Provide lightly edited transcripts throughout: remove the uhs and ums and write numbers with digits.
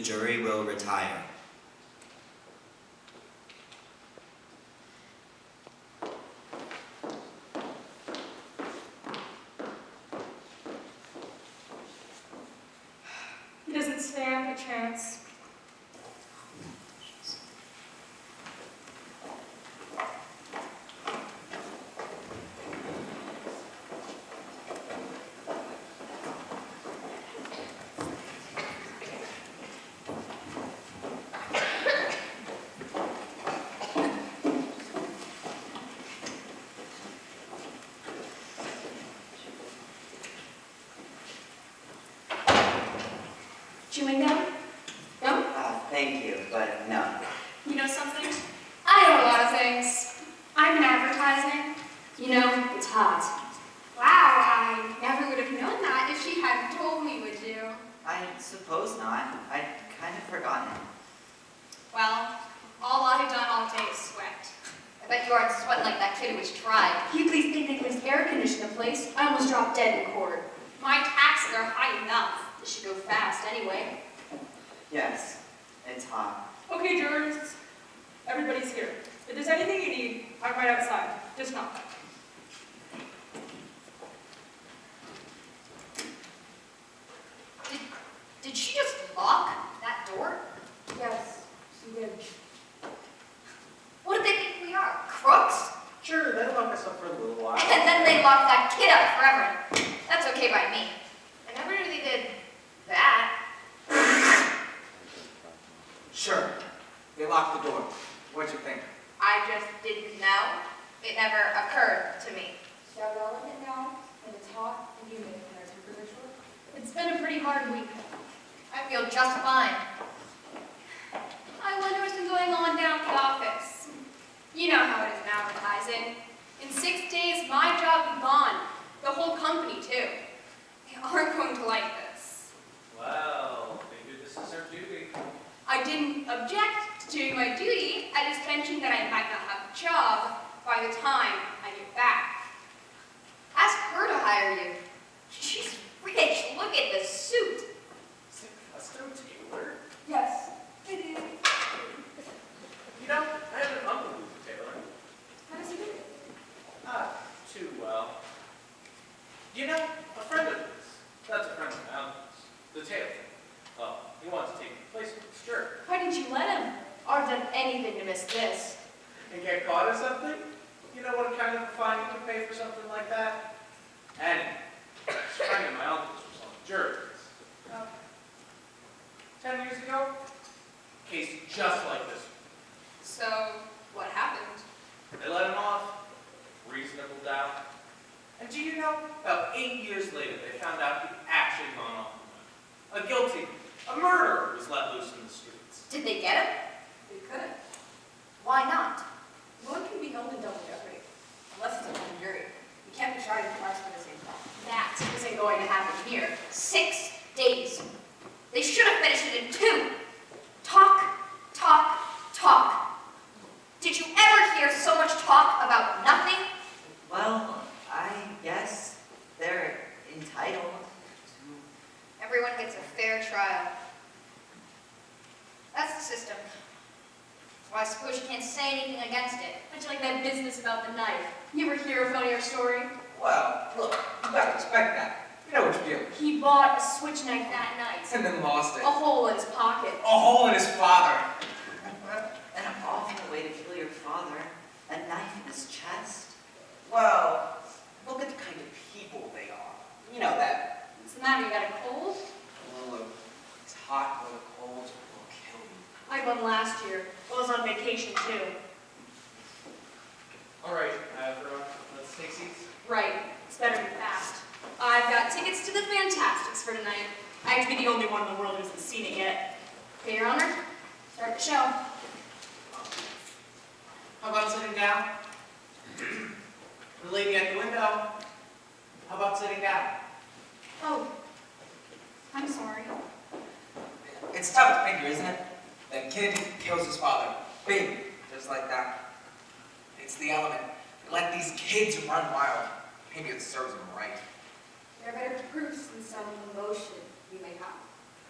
The jury will retire. He doesn't stand a chance. Chewing gum? No? Thank you, but no. You know something? I know a lot of things. I'm in advertising. You know, it's hot. Wow, I never would have known that if she hadn't told me, would you? I suppose not. I'd kind of forgotten. Well, all I've done all day is sweat. I bet you aren't sweating like that kid who was tried. You please think they can just air condition the place? I almost dropped dead in court. My taxes are high enough. This should go fast anyway. Yes, it's hot. Okay, jurors, everybody's here. If there's anything you need, I'm right outside. Just knock. Did she just lock that door? Yes, she did. What do they think we are? Crooks? Sure, that'll lock us up for a little while. And then they lock that kid up forever. That's okay by me. I never knew they did that. Sure, they locked the door. What'd you think? I just didn't know. It never occurred to me. Shout out it now, and it's hot and humid in our temperature. It's been a pretty hard week. I feel just fine. I wonder what's been going on down at the office. You know how it is in advertising. In 6 days, my job will be gone. The whole company, too. They aren't going to like this. Well, maybe this is our duty. I didn't object to doing my duty. I just mentioned that I might not have a job by the time I get back. Ask her to hire you. She's rich. Look at the suit. Is it custom tailor? Yes, it is. You know, I have an uncle who's a tailor. How does he do it? Too well. You know, a friend of his, that's a friend of my uncle's, the tailor. Oh, he wants to take the place of his shirt. Why didn't you let him? I've done anything to miss this. And get caught or something? You know what kind of fine you can pay for something like that? And a friend of my uncle's was on the jury. 10 years ago, case just like this one. So, what happened? They let him off, reasonable doubt. And do you know, about 8 years later, they found out he'd actually gone off the limb. A guilty, a murderer was let loose in the streets. Did they get him? They could. Why not? No one can be held in double jeopardy, unless it's a grand jury. You can't be tried twice for the same crime. That isn't going to happen here. 6 days. They should have finished it in 2. Talk, talk, talk. Did you ever hear so much talk about nothing? Well, I guess they're entitled to... Everyone gets a fair trial. That's the system. Well, I suppose you can't say anything against it. How'd you like that business about the knife? You ever hear a funnier story? Well, look, you gotta expect that. You know what you're doing. He bought a switch knife that night. And then lost it. A hole in his pocket. A hole in his father. An awful way to kill your father. A knife in his chest. Well, look at the kind of people they are. You know that. What's the matter? You got a cold? Oh, look, it's hot or the cold will kill you. I had one last year. I was on vacation too. All right, everyone, let's take seats. Right. It's better to be fast. I've got tickets to the Fantastics for tonight. I have to be the only one in the world who hasn't seen it yet. Okay, Your Honor, start the show. How about sitting down? The lady at the window, how about sitting down? Oh, I'm sorry. It's tough to figure, isn't it? That kid kills his father. Big, just like that. It's the element. They let these kids run wild. Maybe it serves them right. There are better proofs than some emotion you may have.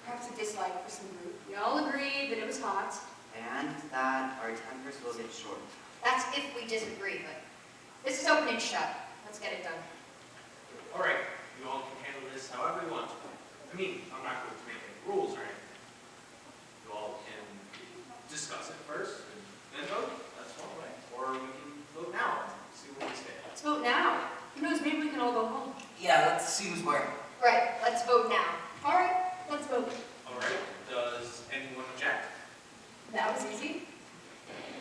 Perhaps a dislike for some group. We all agreed that it was hot. And that our tempers will get short. That's if we disagree, but this is open and shut. Let's get it done. All right, you all can handle this however you want. I mean, I'm not going to make any rules or anything. You all can discuss it first and then vote. That's one way. Or we can vote now and see where we stand. Let's vote now. Who knows, maybe we can all go home. Yeah, let's see who's where. Right, let's vote now. All right, let's vote. All right, does anyone object? That was easy.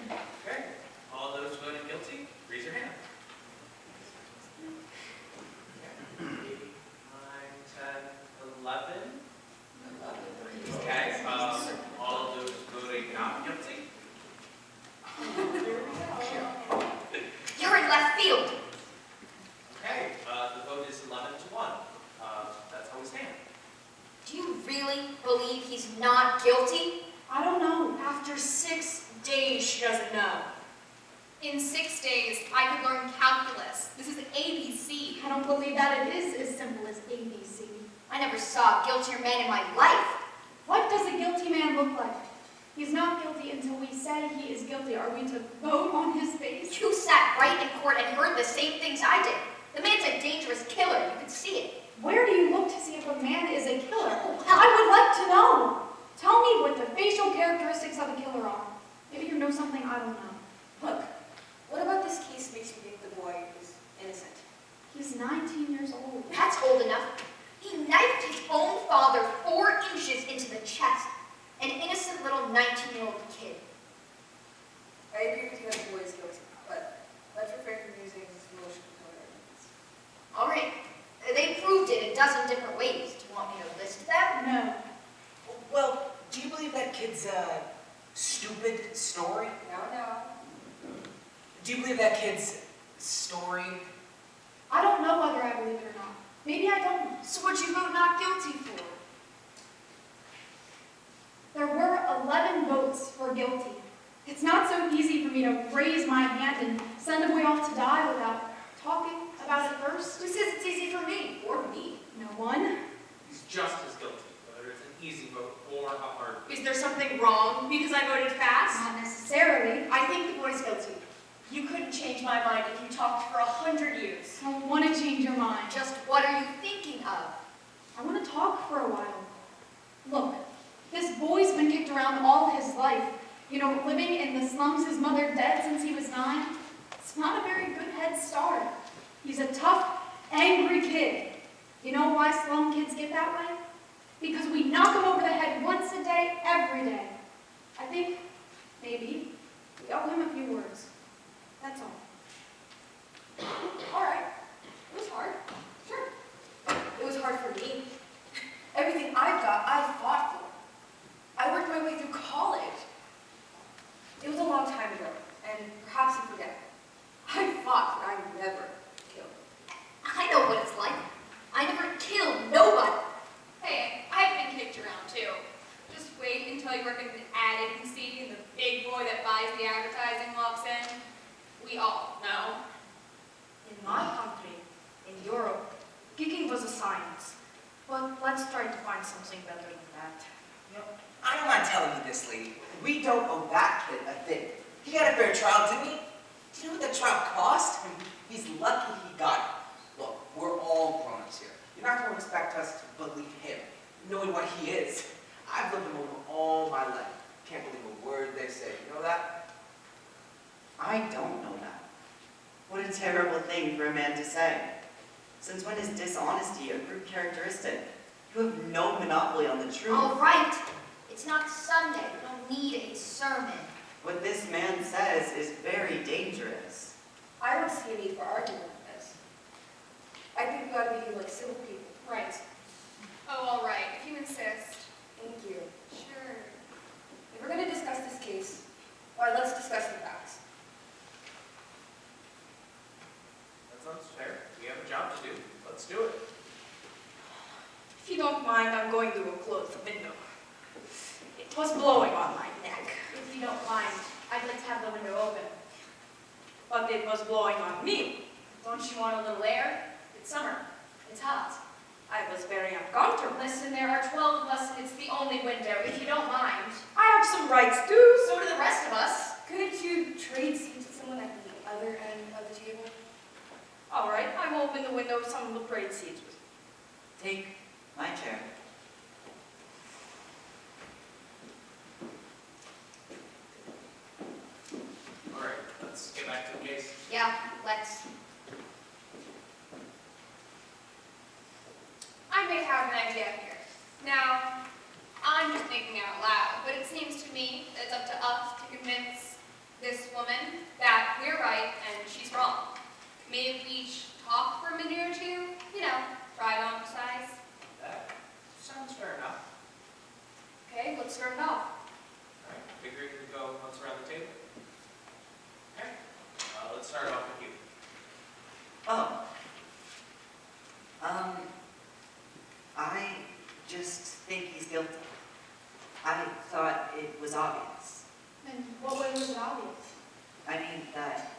Okay, all those voting guilty, raise your hand. 8, 9, 10, 11. Okay, all those voting not guilty? You're in left field. Okay, the vote is 11 to 1. That's how we stand. Do you really believe he's not guilty? I don't know. After 6 days, she doesn't know. In 6 days, I could learn calculus. This is ABC. I don't believe that it is as simple as ABC. I never saw a guiltier man in my life. What does a guilty man look like? He's not guilty until we say he is guilty. Are we to vote on his face? You sat right in court and heard the same things I did. The man's a dangerous killer. You could see it. Where do you look to see if a man is a killer? I would like to know. Tell me what the facial characteristics of a killer are. Maybe you know something I don't know. Look, what about this case makes you think the boy is innocent? He's 19 years old. That's old enough. He knifed his own father 4 inches into the chest. An innocent little 19-year-old kid. I agree with you that the boy is guilty, but let's refrain from using emotional arguments. All right. They proved it a dozen different ways. Do you want me to list them? No. Well, do you believe that kid's stupid story? No. Do you believe that kid's story? I don't know whether I believe it or not. Maybe I don't. So what'd you vote not guilty for? There were 11 votes for guilty. It's not so easy for me to raise my hand and send a boy off to die without talking about it first. Who says it's easy for me or me? No one. He's just as guilty, whether it's an easy vote or a hard vote. Is there something wrong because I voted fast? Not necessarily. I think the boy's guilty. You couldn't change my mind if you talked for 100 years. I don't want to change your mind. Just what are you thinking of? I want to talk for a while. Look, this boy's been kicked around all his life. You know, living in the slums, his mother dead since he was 9. It's not a very good head start. He's a tough, angry kid. You know why slum kids get that way? Because we knock them over the head once a day, every day. I think, maybe, we owe him a few words. That's all. All right. It was hard. Sure. It was hard for me. Everything I've got, I fought for. I worked my way through college. It was a long time ago, and perhaps you forget. I fought, but I never killed. I know what it's like. I never killed nobody. Hey, I've been kicked around too. Just wait until you work in an ad agency and the big boy that buys the advertising walks in. We all know. In my country, in Europe, kicking was a science. But let's try to find something better than that. I don't mind telling you this, lady. We don't owe that kid a thing. He got a fair trial, didn't he? Do you know what the trial cost? He's lucky he got it. Look, we're all grown-ups here. You're not going to expect us to believe him, knowing what he is. I've lived him over all my life. Can't believe a word they say. You know that? I don't know that. What a terrible thing for a man to say. Since when is dishonesty a group characteristic? You have no monopoly on the truth. All right. It's not Sunday. We don't need a sermon. What this man says is very dangerous. I don't see a need for argument on this. I think we ought to behave like civil people. Right. Oh, all right, if you insist. Thank you. Sure. If we're going to discuss this case, why, let's discuss the facts. That sounds fair. We have a job to do. Let's do it. If you don't mind, I'm going to close the window. It was blowing on my neck. If you don't mind, I'd like to have the window open. But it was blowing on me. Don't you want a little air? It's summer. It's hot. I was very uncomfortable. Listen, there are 12 of us and it's the only window, if you don't mind. I have some rights too. So do the rest of us. Couldn't you trade seats with someone at the other end of the table? All right, I will open the window, someone will trade seats with me. Take my chair. All right, let's get back to the case. Yeah, let's. I may have an idea here. Now, I'm just thinking out loud, but it seems to me that it's up to us to convince this woman that we're right and she's wrong. Maybe we each talk for a minute or two, try to emphasize. That sounds fair enough. Okay, let's start it off. All right, figuring to go once around the table. Okay, let's start off with you. Oh. I just think he's guilty. I thought it was obvious. And what way was it obvious? I mean, that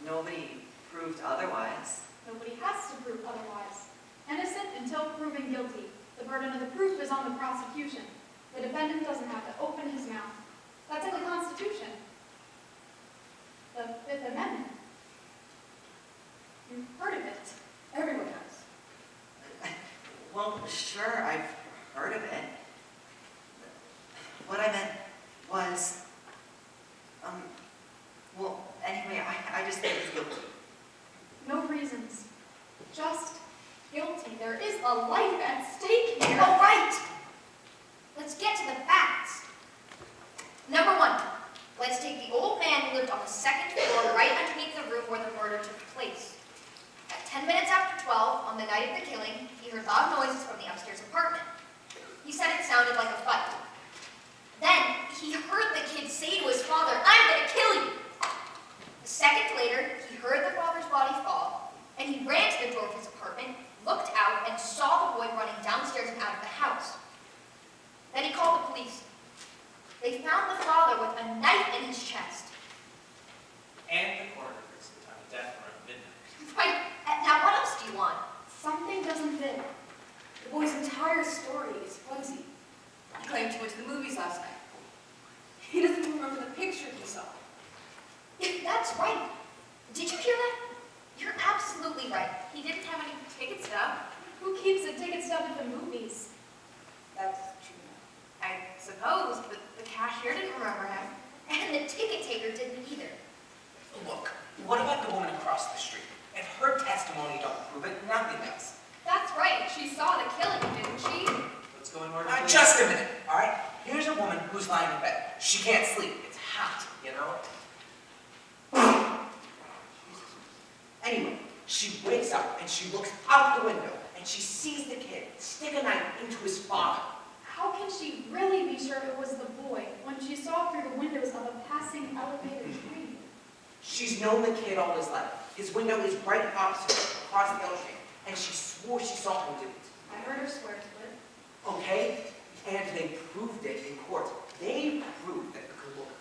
nobody proved otherwise. Nobody has to prove otherwise. Innocent until proven guilty. The burden of the proof is on the prosecution. The defendant doesn't have to open his mouth. That's in the Constitution. The Fifth Amendment. You've heard of it. Everyone has. Well, sure, I've heard of it. What I meant was, well, anyway, I just think he's guilty. No reasons. Just guilty. There is a life at stake here. All right. Let's get to the facts. Number one, let's take the old man who lived on the second floor right underneath the room where the murder took place. At 10 minutes after 12, on the night of the killing, he heard loud noises from the upstairs apartment. He said it sounded like a fight. Then, he heard the kid say to his father, "I'm gonna kill you." A second later, he heard the father's body fall, and he ran to the door of his apartment, looked out, and saw the boy running downstairs and out of the house. Then he called the police. They found the father with a knife in his chest. And the coroner fixed the time of death around midnight. Right, now what else do you want? Something doesn't fit. The boy's entire story is flimsy. He claimed he went to the movies last night. He doesn't even remember the picture he saw. That's right. Did you hear that? You're absolutely right. He didn't have any ticket stub. Who keeps a ticket stub at the movies? That's true. I suppose, but the cashier didn't remember him. And the ticket taker didn't either. Look, what about the woman across the street? If her testimony don't prove it, nothing does. That's right. She saw the killing, didn't she? Let's go in order. please. Just a minute, all right? Here's a woman who's lying in bed. She can't sleep. It's hot, you know? Anyway, she wakes up and she looks out the window and she sees the kid stick a knife into his father. How can she really be sure it was the boy when she saw through the windows of a passing elevator train? She's known the kid all his life. His window is right opposite across the L shape, and she swore she saw him do it. I heard her swear to it. Okay? And they proved it in court. They proved that you could look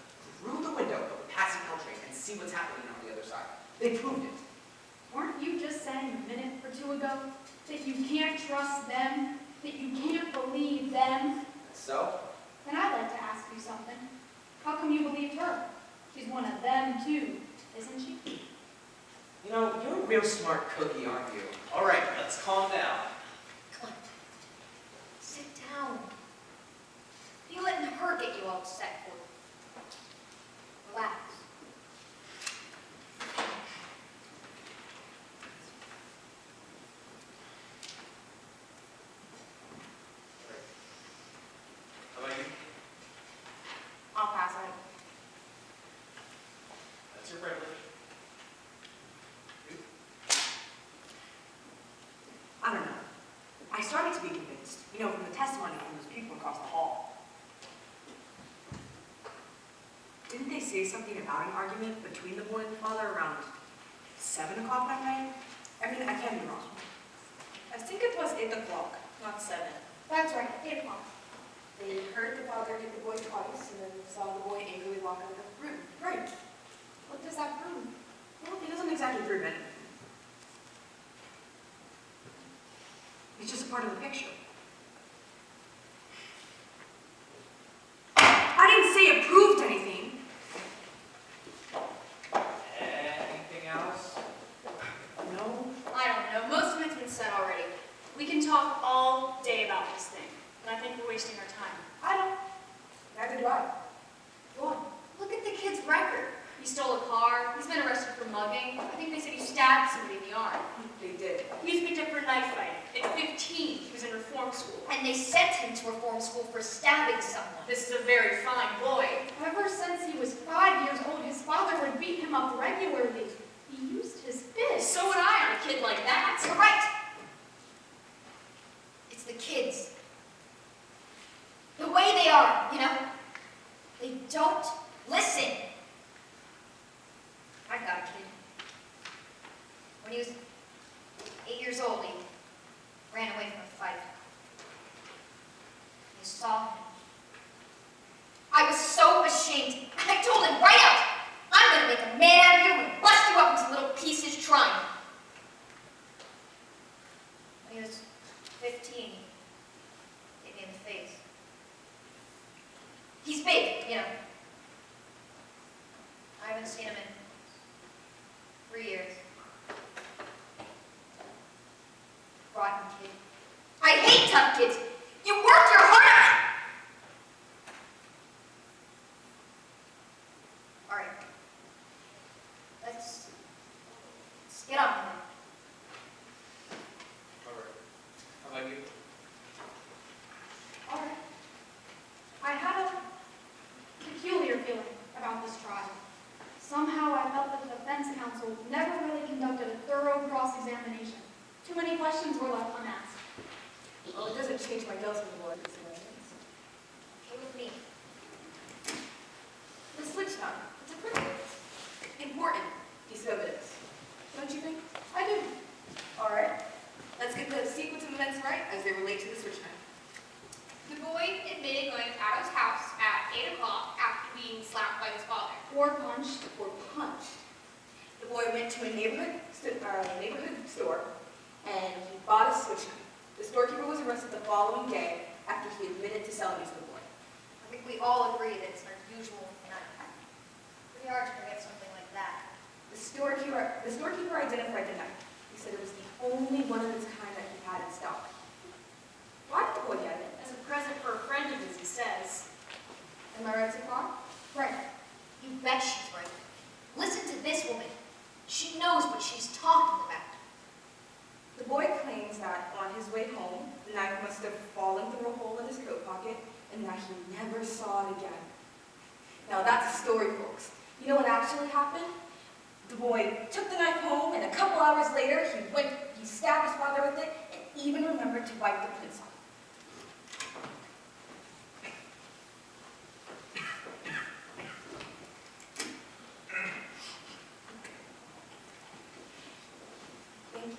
through the window of a passing L train and see what's happening on the other side. They proved it. Weren't you just saying a minute or two ago that you can't trust them, that you can't believe them? So? Then I'd like to ask you something. How come you believed her? She's one of them too, isn't she? You know, you're a real smart cookie, aren't you? All right, let's calm down. Clint, sit down. You letting her get you all upset for you. Relax. How about you? I'll pass on it. That's your privilege. You? I don't know. I started to be convinced, from the testimony from those people across the hall. Didn't they say something about an argument between the boy and the father around 7 o'clock that night? I mean, I can't be wrong. I think it was 8 o'clock, not 7. That's right, 8 o'clock. They heard the father hit the boy twice and then saw the boy angrily walk out of the room. Right. What does that prove? Well, he doesn't exactly prove anything. He's just part of the picture. I didn't say it proved anything. Anything else? No, I don't know. Most of it's been said already. We can talk all day about this thing, but I think we're wasting our time. I don't. Neither do I. Go on. Look at the kid's record. He stole a car. He's been arrested for mugging. I think they said he stabbed somebody in the arm. They did. He was picked up for a knife fight. At 15, he was in reform school. And they sent him to reform school for stabbing someone. This is a very fine boy. Ever since he was 5 years old, his father would beat him up regularly. He used his fist. So would I on a kid like that. You're right. It's the kids. The way they are, you know? They don't listen. I got a kid. When he was 8 years old, he ran away from a fight. You saw him. I was so ashamed. I told him right out, I'm going to make a man out of you and bust you up into little pieces trying. When he was 15, he hit me in the face. He's big, you know. I haven't seen him in 3 years. Rotten kid. I hate tough kids. You worked your heart out. All right. Let's get on with it. All right. How about you? All right. I had a peculiar feeling about this trial. Somehow I felt that the defense counsel never really conducted a thorough cross-examination. Too many questions were left unasked. Well, it doesn't change my guilt anymore. Okay with me. The switch time. It's a pretty important piece of evidence. Don't you think? I do. All right. Let's get the sequence of events right as they relate to the switch time. The boy admitted going to Adam's house at 8 o'clock after being slapped by his father. Or punched. Or punched. The boy went to a neighborhood store and he bought a switch knife. The storekeeper was arrested the following day after he admitted to selling it to the boy. I think we all agree that it's an unusual night. Pretty hard to forget something like that. The storekeeper identified the knife. He said it was the only one of its kind that he had in stock. Why did the boy get it? As a present for a friend of his, he says. Am I right so far? Right. You bet she's right. Listen to this woman. She knows what she's talking about. The boy claims that on his way home, the knife must have fallen through a hole in his coat pocket and that he never saw it again. Now that's a story, folks. You know what actually happened? The boy took the knife home and a couple hours later, he stabbed his father with it and even remembered to wipe the prints off. Thank you.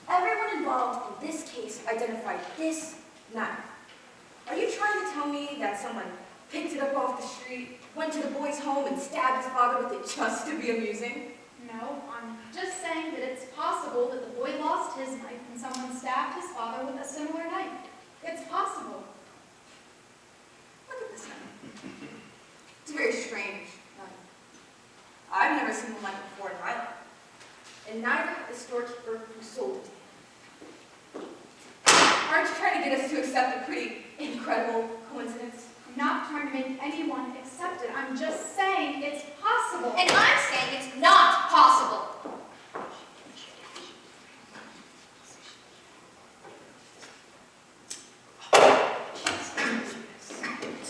Everyone involved in this case identified this knife. Are you trying to tell me that someone picked it up off the street, went to the boy's home, and stabbed his father with it just to be amusing? No, I'm just saying that it's possible that the boy lost his knife and someone stabbed his father with a similar knife. It's possible. Look at this knife. It's a very strange knife. I've never seen one like it before in my life. And neither had the storekeeper who sold it to him. Aren't you trying to get us to accept a pretty incredible coincidence? I'm not trying to make anyone accept it. I'm just saying it's possible. And I'm saying it's not possible.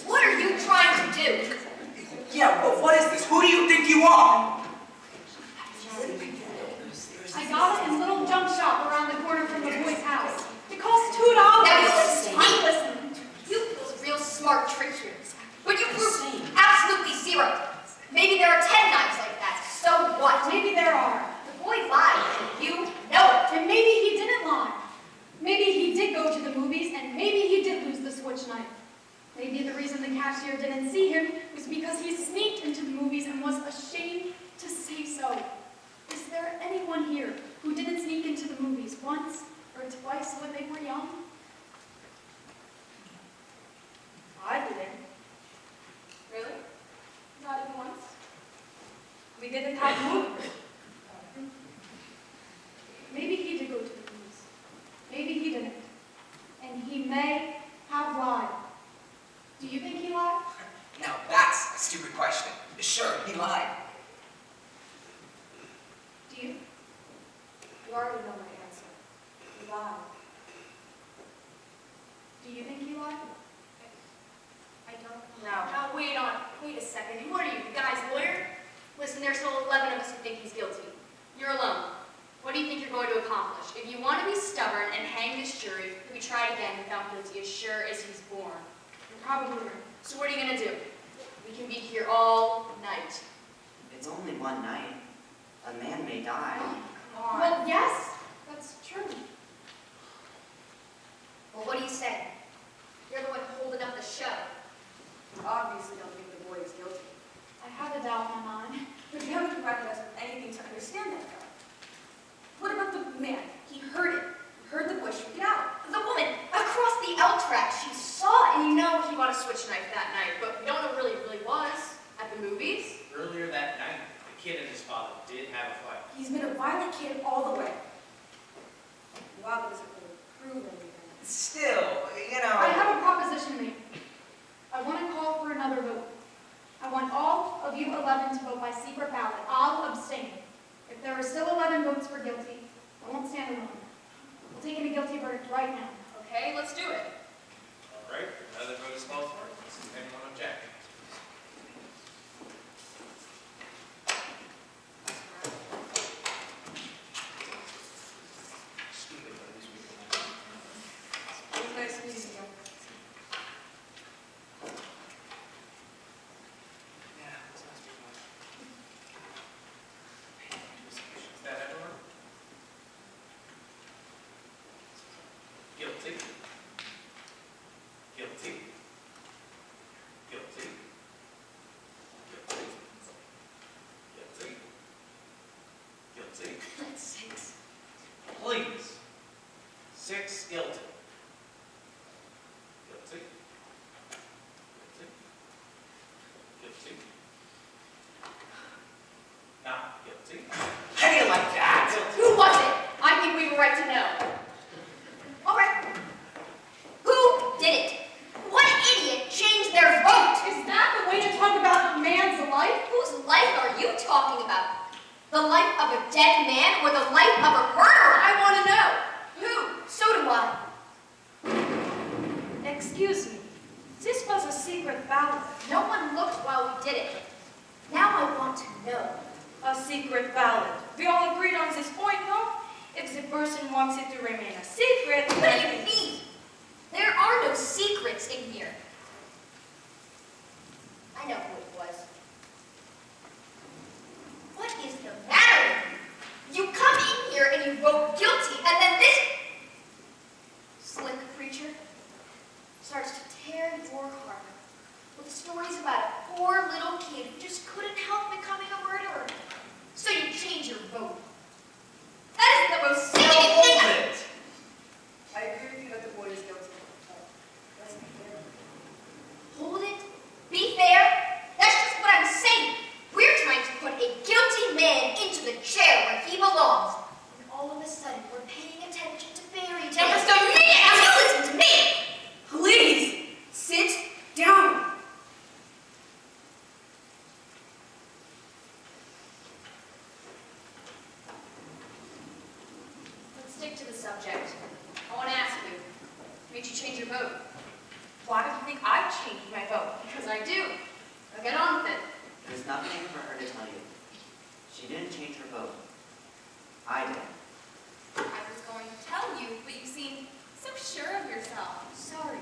What are you trying to do? Yeah, but what is this? Who do you think you are? I got it in a little junk shop around the corner from the boy's house. It cost $2. Now you listen to me. I'm listening. You pulled a real smart trick here, but you proved absolutely zero. Maybe there are 10 knives like that. So what? Maybe there are. The boy lied, and you know it. And maybe he didn't lie. Maybe he did go to the movies, and maybe he did lose the switch knife. Maybe the reason the cashier didn't see him was because he sneaked into the movies and was ashamed to say so. Is there anyone here who didn't sneak into the movies once We didn't have movies. Maybe he did go to the movies. Maybe he didn't. And he may have lied. Do you think he lied? Now that's a stupid question. Sure, he lied. Do you? You already know my answer. You lied. Do you think he lied? I don't know. Now, wait a second. What are you, the guy's lawyer? Listen, there's still 11 of us who think he's guilty. You're alone. What do you think you're going to accomplish? If you want to be stubborn and hang this jury, he'll be tried again and found guilty as sure as he's born. You're probably right. So what are you going to do? We can be here all night. It's only one night. A man may die. Come on. Well, yes, that's true. Well, what do you say? You're the one holding up the show. You obviously don't think the boy is guilty. I have a doubt in my mind. But you haven't provided us with anything to understand that doubt. What about the man? He heard it. He heard the bush freak out. The woman across the L track, she saw it. You know he bought a switch knife that night, but we don't know really was. At the movies? Earlier that night, the kid and his father did have a fight. He's been a violent kid all the way. Wow, that doesn't really prove anything. Still, you know. I have a proposition to make. I want to call for another vote. I want all of you 11 to vote by secret ballot. I'll abstain. If there are still 11 votes for guilty, I won't stand alone. We'll take in a guilty verdict right now. Okay, let's do it. All right, another vote is called for. Does anyone object? Stupid, but at least we can. It was nice meeting you. Yeah, this must be fun. Is that everyone? Guilty. Guilty. Guilty. Guilty. Guilty. Guilty. That's 6. Please. 6 guilty. Guilty. Guilty. Guilty. Not guilty. How do you like that? Guilty. Who was it? I think we have a right to know. All right. Who did it? What idiot changed their vote? Is that the way to talk about a man's life? Whose life are you talking about? The life of a dead man or the life of a murderer? I want to know. Who? So do I. Excuse me. This was a secret ballot. No one looked while we did it. Now I want to know. A secret ballot. We all agreed on this point, no? If the person wants it to remain a secret, What do you mean? There are no secrets in here. I know who it was. What is the matter with you? You come in here and you vote guilty, and then this slick creature starts to tear your heart with stories about a poor little kid who just couldn't help becoming a murderer. So you change your vote. That is the most Now sickening thing. hold it. I agree with you that the boy is guilty. Let's be fair. Hold it. Be fair. That's just what I'm saying. We're trying to put a guilty man into the chair where he belongs. And all of a sudden, we're paying attention to fairy tales. Now, Mr. Lee, Now you listen to me. Please, sit down. let's stick to the subject. I want to ask you, made you change your vote? Why do you think I changed my vote? Because I do. Now get on with it. There's nothing for her to tell you. She didn't change her vote. I did. I was going to tell you, but you seem so sure of yourself. Sorry.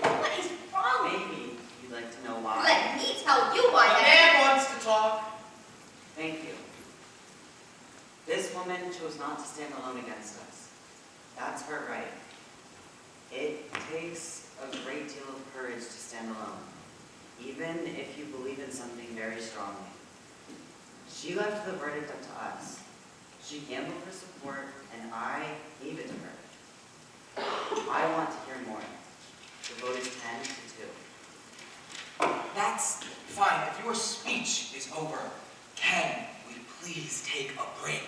What is wrong? Maybe you'd like to know why. Let me tell you why The that. man wants to talk. Thank you. This woman chose not to stand alone against us. That's her right. It takes a great deal of courage to stand alone, even if you believe in something very strongly. She left the verdict up to us. She gambled for support, and I gave it to her. I want to hear more. The vote is 10 to 2. That's fine. If your speech is over, Can we please take a break?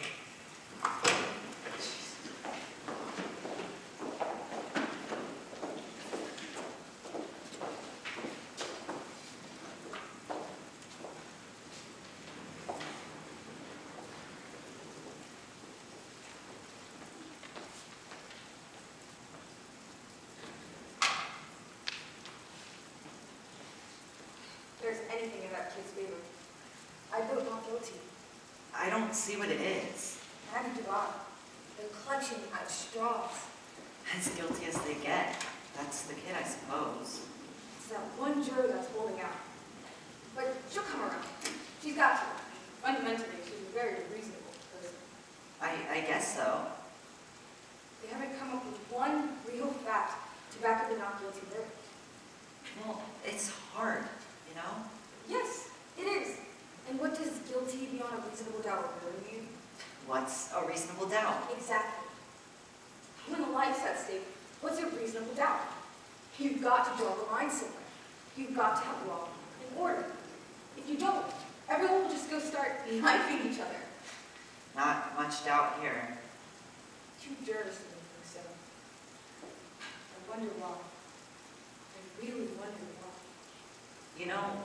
If there's anything in that kid's favor, I vote not guilty. I don't see what it is. And do I. They're clutching at straws. As guilty as they get. That's the kid, I suppose. It's that one juror that's holding out. But she'll come around. She's got to. Fundamentally, she's a very reasonable person. I guess so. They haven't come up with one real fact to back up the not guilty verdict. Well, it's hard, you know? Yes, it is. And what does guilty beyond a reasonable doubt really mean? What's a reasonable doubt? Exactly. When a life's at stake, what's a reasonable doubt? You've got to draw the line somewhere. You've got to have law and order. If you don't, everyone will just go start knifing each other. Not much doubt here. Two jurors didn't think so. I wonder why. I really wonder why. You know,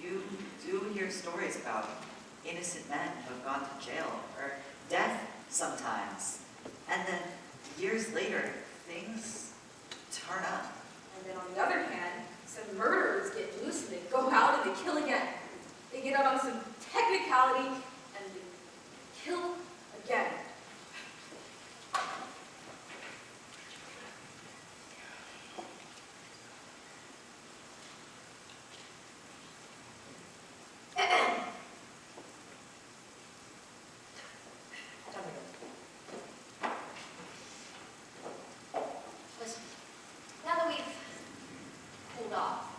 you do hear stories about innocent men who have gone to jail or death sometimes. And then years later, things turn up. And then on the other hand, some murderers get loose and they go out and they kill again. They get out on some technicality and they kill again. Listen, now that we've cooled off,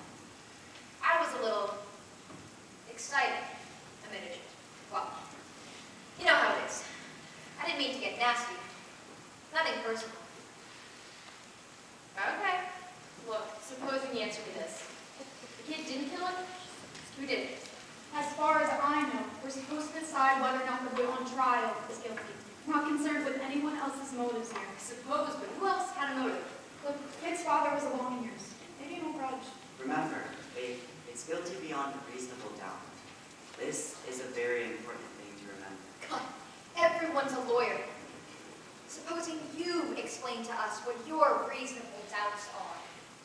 I was a little excited a minute. Well, you know how it is. I didn't mean to get nasty. Nothing personal. Okay. Look, supposing the answer to this. The kid didn't kill him? Who did it? As far as I know, we're supposed to decide whether or not the boy on trial is guilty. We're not concerned with anyone else's motives here. I suppose, but who else had a motive? Look, the kid's father was a long years. Maybe no grudge. Remember, it's guilty beyond a reasonable doubt. This is a very important thing to remember. God, everyone's a lawyer. Supposing you explain to us what your reasonable doubts are.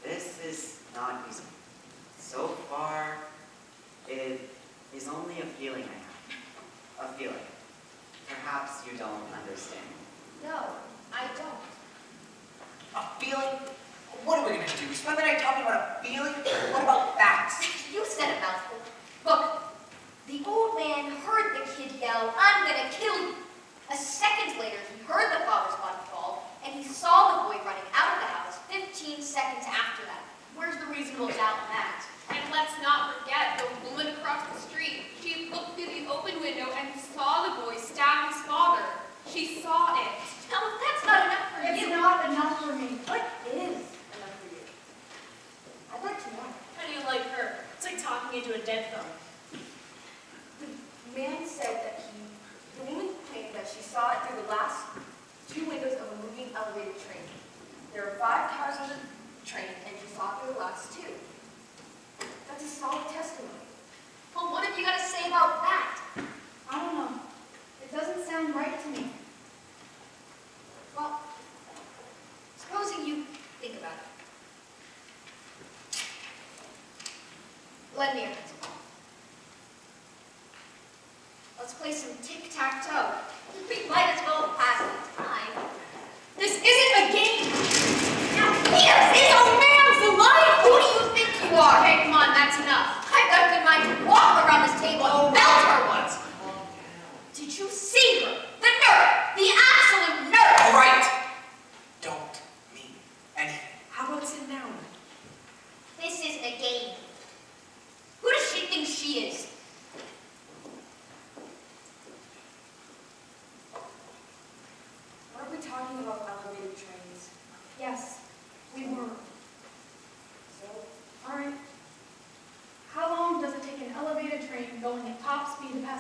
This is not reasonable. So far, it is only a feeling I have. A feeling. Perhaps you don't understand. No, I don't. A feeling? What are we gonna do? Spend the night talking about a feeling? What about facts? You said a mouthful. Look, the old man heard the kid yell, "I'm gonna kill you." A second later, he heard the father's body fall, and he saw the boy running out of the house 15 seconds after that. Where's the reasonable doubt in that? And let's not forget the woman across the street. She looked through the open window and saw the boy stab his father. She saw it. Now, if that's not enough for It's you, not enough for me. What is enough for you? I'd like to know. How do you like her? It's like talking into a dead phone. The man said that the woman claimed that she saw it through the last two windows of a moving elevated train. There are 5 cars on the train, and she saw it through the last 2. That's a solid testimony. well, what have you got to say about that? I don't know. It doesn't sound right to me. Well, supposing you think about it. Lend me your pencil. Let's play some tic-tac-toe. We might as well pass the time. This isn't a game! Now, here's this old man's life! Who do you think you are? Okay, come on, that's enough. I've got a good mind to walk around this table and belt her once. Calm down. Did you see her? The nerve! The absolute nerve! All right. Don't mean anything. How about sit down? This isn't a game. Who does she think she is? Aren't we talking about elevated trains? Yes, we were.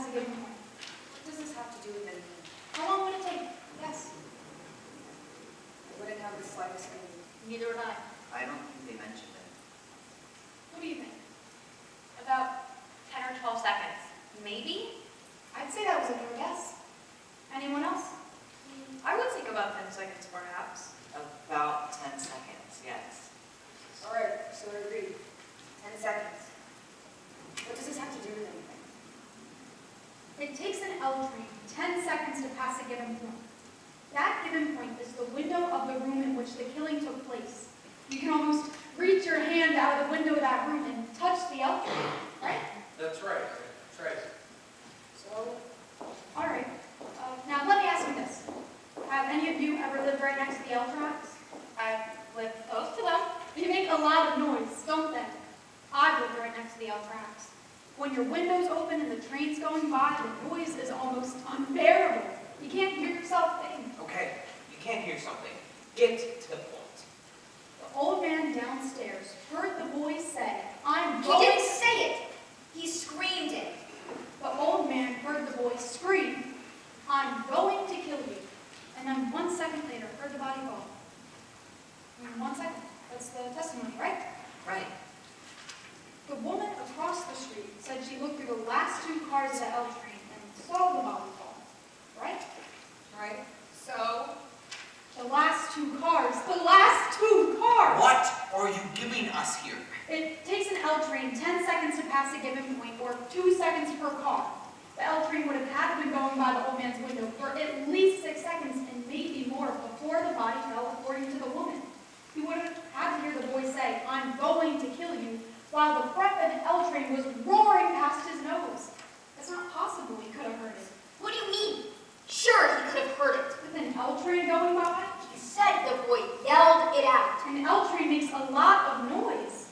a given point. What does this have to do with anything? How long would it take? Yes. I wouldn't have the slightest idea. Neither would I. I don't think they mentioned it. What do you think? About 10 or 12 seconds. Maybe? I'd say that was a fair guess. Anyone else? I would think about 10 seconds, perhaps. About 10 seconds, yes. All right, so I agree. 10 seconds. What does this have to do with anything? It takes an L train 10 seconds to pass a given point. That given point is the window of the room in which the killing took place. You can almost reach your hand out of the window of that room and touch the L train, right? That's right. That's right. So, All right. Now let me ask you this. Have any of you ever lived right next to the L tracks? I've lived close to them. They make a lot of noise, don't they? I've lived right next to the L tracks. When your window's open and the train's going by, the noise is almost unbearable. You can't hear yourself think. Okay, you can't hear something. Get to the point. The old man downstairs heard the boy say, "I'm He going." didn't say it. He screamed it. The old man heard the boy scream, "I'm going to kill you." And then 1 second later, heard the body fall. 1 second. That's the testimony, right? Right. The woman across the street said she looked through the last 2 cars of the L train and saw the body fall. Right? Right? So? The last 2 cars. The last 2 cars! What are you giving us here? It takes an L train 10 seconds to pass a given point, or 2 seconds per car. The L train would have had to been going by the old man's window for at least 6 seconds and maybe more before the body fell, according to the woman. He would have had to hear the boy say, "I'm going to kill you," while the front of the L train was roaring past his nose. It's not possible he could have heard it. What do you mean? Sure, he could have heard it. With an L train going by, He said the boy yelled it out. an L train makes a lot of noise.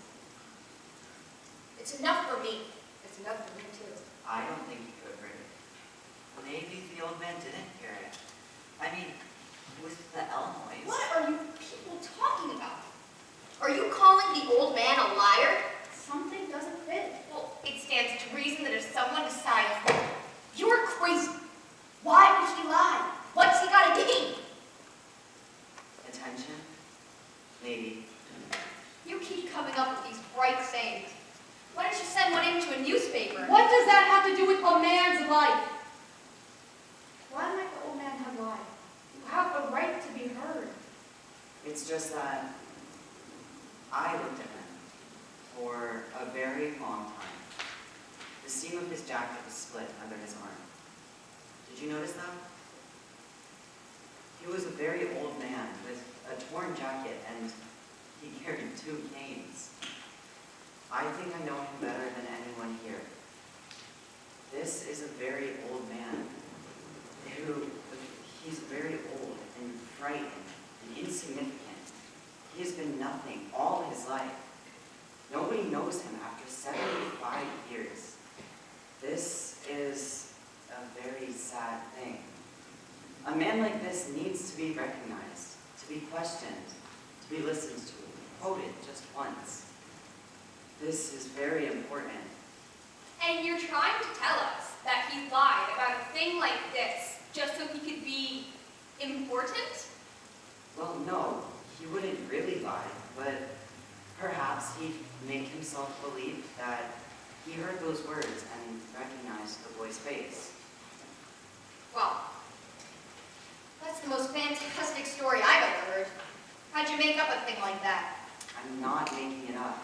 It's enough for me. it's enough for me too. I don't think he could have heard it. Maybe the old man didn't hear it. I mean, with the L noise. What are you people talking about? Are you calling the old man a liar? Something doesn't fit. Well, it stands to reason that if someone decides you're crazy, why would he lie? What's he got to gain? Attention? Maybe. You keep coming up with these bright sayings. Why don't you send one into a newspaper? What does that have to do with a man's life? Why might the old man have lied? You have a right to be heard. It's just that I looked at him for a very long time. The seam of his jacket was split under his arm. Did you notice that? He was a very old man with a torn jacket, and he carried 2 canes. I think I know him better than anyone here. This is a very old man he's very old and frightened and insignificant. He has been nothing all his life. Nobody knows him after 75 years. This is a very sad thing. A man like this needs to be recognized, to be questioned, to be listened to, quoted just once. This is very important. And you're trying to tell us that he lied about a thing like this just so he could be important? Well, no, he wouldn't really lie, but perhaps he'd make himself believe that he heard those words and recognized the boy's face. Well, that's the most fantastic story I've ever heard. How'd you make up a thing like that? I'm not making it up.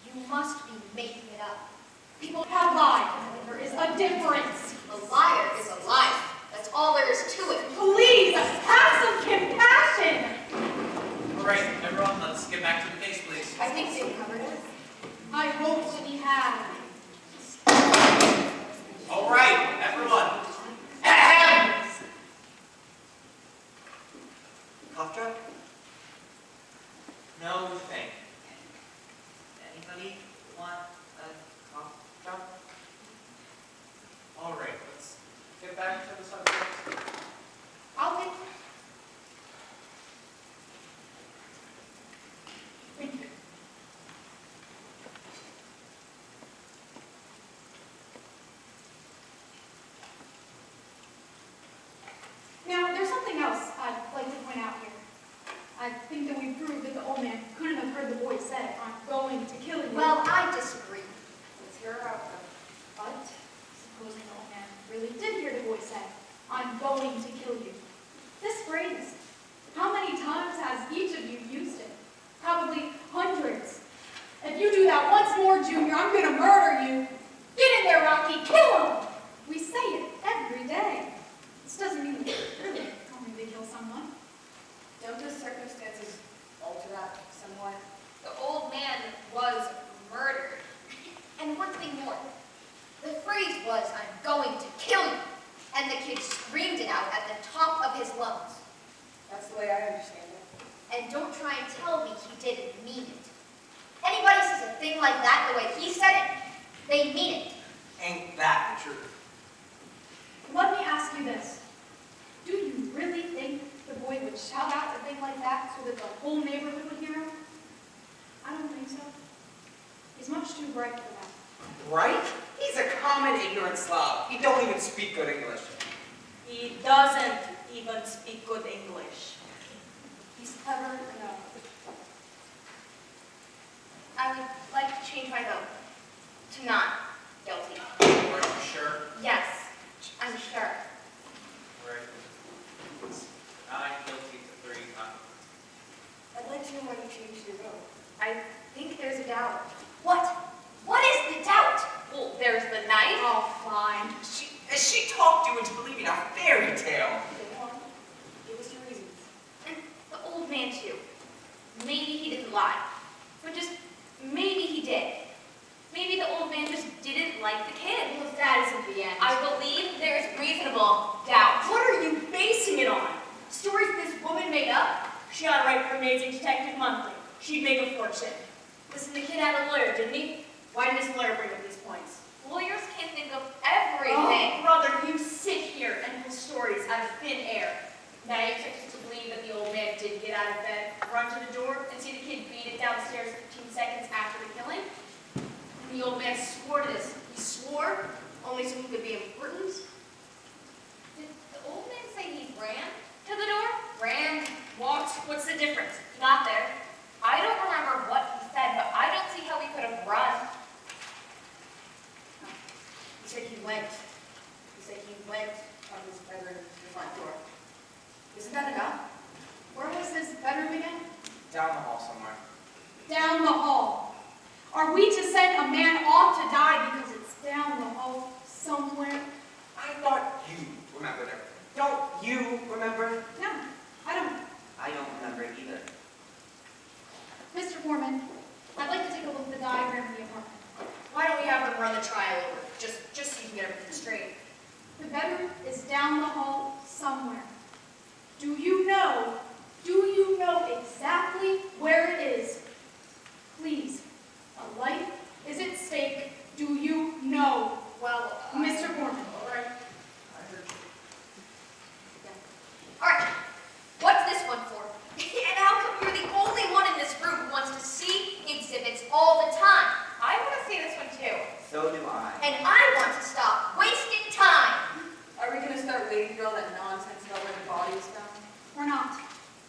You must be making it up. People have lied. There is a difference. A liar is a liar. That's all there is to it. Please, have some compassion. All right, everyone, let's get back to the case, please. I think they've covered it. I hope that we have. All right, everyone. Cough drop? No thing. Anybody want a cough drop? All right, let's get back to the subject. I'll take. Thank you. would say, "I'm going to kill you." This phrase, how many times has each of you used it? Probably hundreds. If you do that once more, Junior, I'm going to murder you. Get in there, Rocky, kill him! We say it every day. This doesn't mean really going to kill someone. Don't the circumstances alter that somewhat? The old man was murdered. And one thing more. The phrase was, "I'm going to kill you." And the kid screamed it out at the top of his lungs. That's the way I understand it. And don't try and tell me he didn't mean it. Anybody says a thing like that the way he said it, they mean it. Ain't that the truth? Let me ask you this. Do you really think the boy would shout out a thing like that so that the whole neighborhood would hear him? I don't think so. He's much too bright for that. Right? He's a common ignorant Slav. He don't even speak good English. He doesn't even speak good English. He's clever enough. I would like to change my vote to not guilty. Are you sure? Yes, I'm sure. Right. 9 guilty to 3 not. I'd like to know why you changed your vote. I think there's a doubt. What? What is the doubt? Well, there's the knife. Oh, fine. She talked you into believing a fairy tale. Go on. Give us your reasons. And the old man, too. Maybe he didn't lie. But just maybe he did. Maybe the old man just didn't like the kid. Well, if that isn't the end. I believe there is reasonable doubt. What are you basing it on? Stories this woman made up? She ought to write for Amazing Detective Monthly. She'd make a fortune. Listen, the kid had a lawyer, didn't he? Why did his lawyer bring up these points? Lawyers can think of everything. Oh, brother, you sit here and pull stories out of thin air. Now you expect us to believe that the old man did get out of bed, run to the door, and see the kid beat it downstairs 15 seconds after the killing? And the old man swore to this. He swore only so he could be important. Did the old man say he ran to the door? Ran, walked, what's the difference? He got there. I don't remember what he said, but I don't see how he could have run. He said he went. He said he went from his bedroom to the front door. Isn't that enough? Where was his bedroom again? Down the hall somewhere. Down the hall. Are we to send a man off to die because it's down the hall somewhere? I thought you remembered everything. Don't you remember? No, I don't. I don't remember it either. Mr. Foreman, I'd like to take a look at the diagram of the apartment. Why don't we have them run the trial over? Just so you can get everything straight. The bedroom is down the hall somewhere. Do you know exactly where it is? Please, a life is at stake. Do you know? Well, Mr. Foreman. all right. All right, what's this one for? And how come you're the only one in this room who wants to see exhibits all the time? I want to see this one too. So do I. And I want to stop wasting time. Are we going to start waiting for all that nonsense about where the body was found? We're not.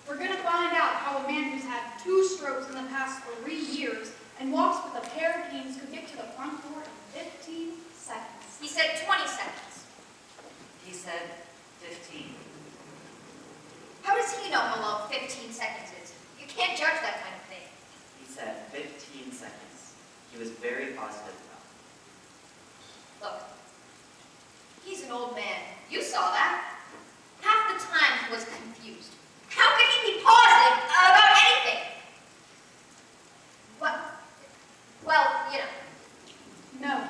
We're going to find out how a man who's had 2 strokes in the past 3 years and walks with a pair of canes could get to the front door in 15 seconds. He said 20 seconds. He said 15. How does he know how long 15 seconds is? You can't judge that kind of thing. He said 15 seconds. He was very positive about it. Look, he's an old man. You saw that. Half the time he was confused. How could he be positive about anything? Well, you know. No,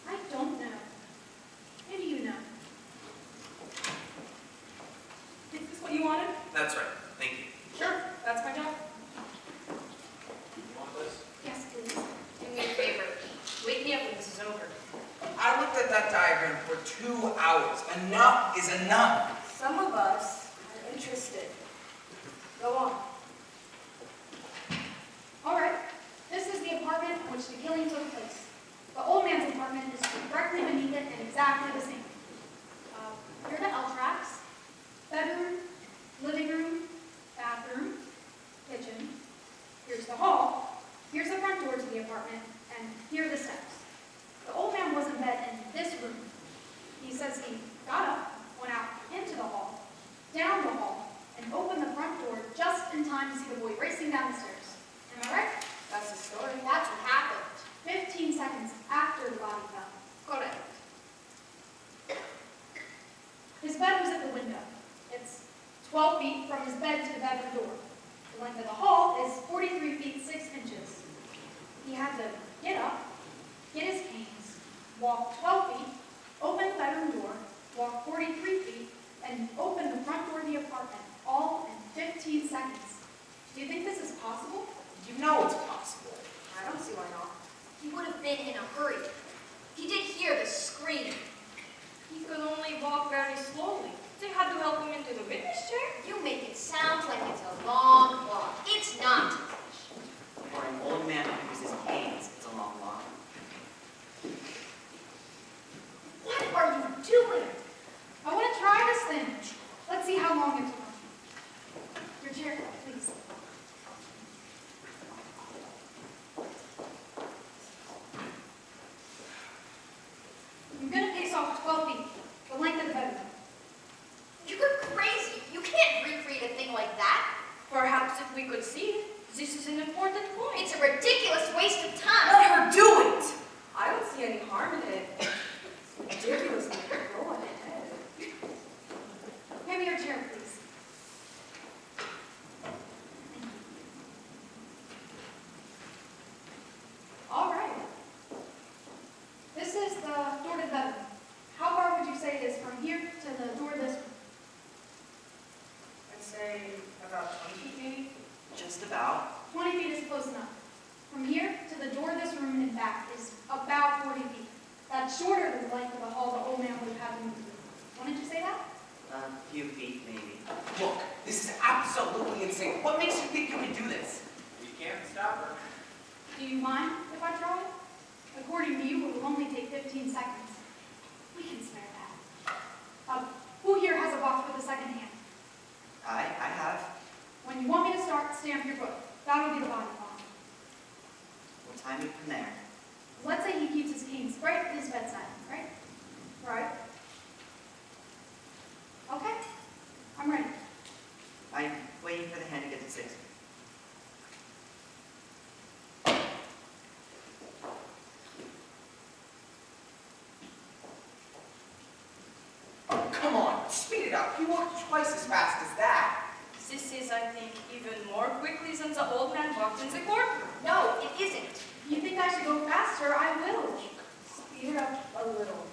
I don't know. Maybe you know. Is this what you wanted? That's right. Thank you. Sure, that's my job. You want this? Yes, please. Do me a favor. Wake me up when this is over. I looked at that diagram for 2 hours. Enough is enough. Some of us are interested. Go on. All right. This is the apartment in which the killing took place. The old man's apartment is directly beneath it and exactly the same. Here are the L tracks. Bedroom, living room, bathroom, kitchen. Here's the hall. Here's the front door to the apartment, and here are the steps. The old man was in bed in this room. He says he got up, 12 feet from his bed to the bedroom door. The length of the hall is 43 feet 6 inches. He had to get up, get his canes, walk 12 feet, open the bedroom door, walk 43 feet, and open the front door of the apartment, all in 15 seconds. Do you think this is possible? You know it's possible. I don't see why not. He would have been in a hurry. He did hear the scream. He could only walk very slowly. They had to help him into the witness chair. You make it sound like it's a long walk. It's not. For an old man who uses canes, it's a long walk. What are you doing? I want to try this thing. Let's see how long it took. Your chair, please. I'm going to pace off 12 feet, the length of the bedroom. You're crazy. You can't recreate a thing like that. Perhaps if we could see it, this is an important point. It's a ridiculous waste of time. Let her do it! I don't see any harm in it. It's ridiculous. Go ahead. Give me your chair, please. All right. This is the door to the bedroom. How far would you say it is from here to the door of this room? I'd say about 20 feet maybe. Just about. 20 feet is close enough. From here to the door of this room and back is about 40 feet. That's shorter than the length of the hall the old man would have had to move through. Why did you say that? A few feet, maybe. Look, this is absolutely insane. What makes you think you can do this? We can't stop her. Do you mind if I try? According to you, it will only take 15 seconds. We can spare that. Who here has a box with a second hand? I have. When you want me to start, stamp your foot. That'll be the body line. We'll time it from there. Let's say he keeps his canes right at his bedside, right? Right. Okay, I'm ready. I'm waiting for the hand to get to 6. Oh, come on, speed it up. You walked twice as fast as that. This is, I think, even more quickly than the old man walked in the courtroom. No, it isn't. If you think I should go faster, I will. Speed it up a little.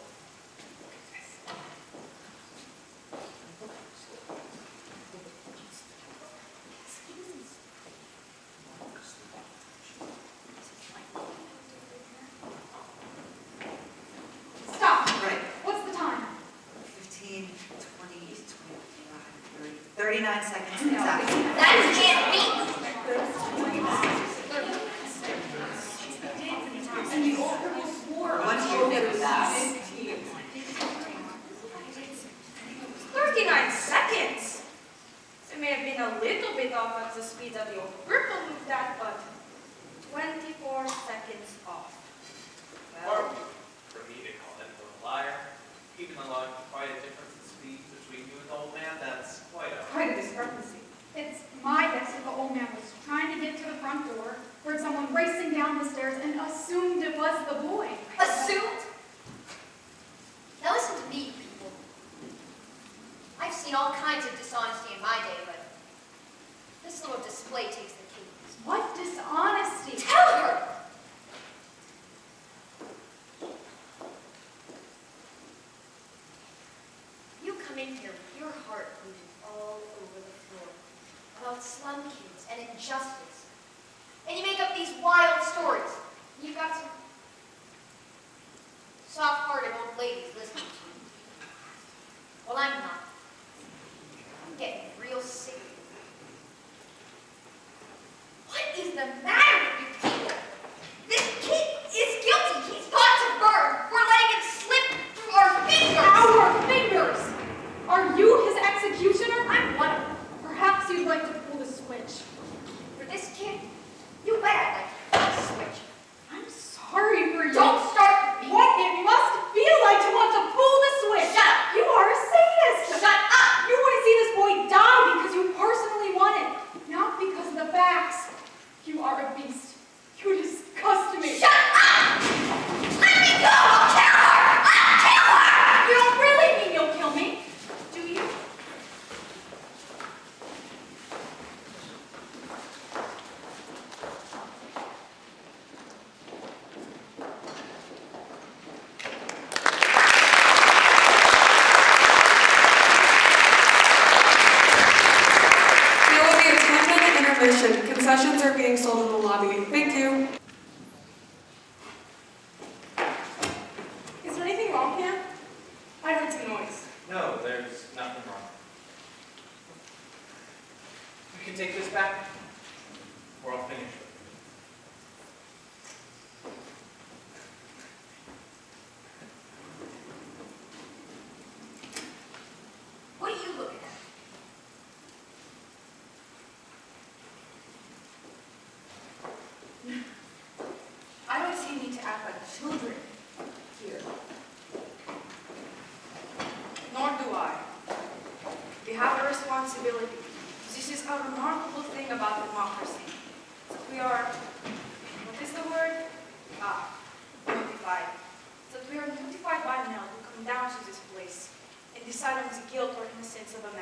Stop. Right. What's the time? 15, 20, 25, 30, 39 seconds exactly. That can't be. What do you think of that? 39 seconds! It may have been a little bit off at the speed that the old cripple moved at, but 24 seconds off. Or for me to call him a liar, even though quite a difference in speed between you and the old man, that's quite a... Quite a discrepancy. It's my guess that the old man was trying to get to the front door, heard someone racing down the stairs, and assumed it was the boy. Assumed? Now listen to me, people. I've seen all kinds of dishonesty in my day, but this little display takes the cake. What dishonesty! Tell her! You come in here with your heart bleeding all over the floor about slum kids and injustice. And you make up these wild stories. You've got some soft-hearted old ladies listening to you. Well, I'm not. I'm getting real sick of you. What is the matter with you people? This kid is guilty. He's got to burn. We're letting him slip through our fingers. Our fingers! Are you his executioner? I'm one of them. Perhaps you'd like to pull the switch. For this kid, you bet I'd like to switch. I'm sorry for you. Don't start with me. What it must feel like to want to pull the switch. Shut up. You are a sadist. Shut concessions are being sold in the lobby. Thank you. Is there anything wrong here? I heard some noise. No, there's nothing wrong. You can take this back, or I'll finish it. What are you looking at? I don't see need to act like children here. Nor do I. We have a responsibility. This is a remarkable thing about democracy. That we are, what is the word? Notified. That we are notified by mail to come down to this place and decide on the guilt or innocence of a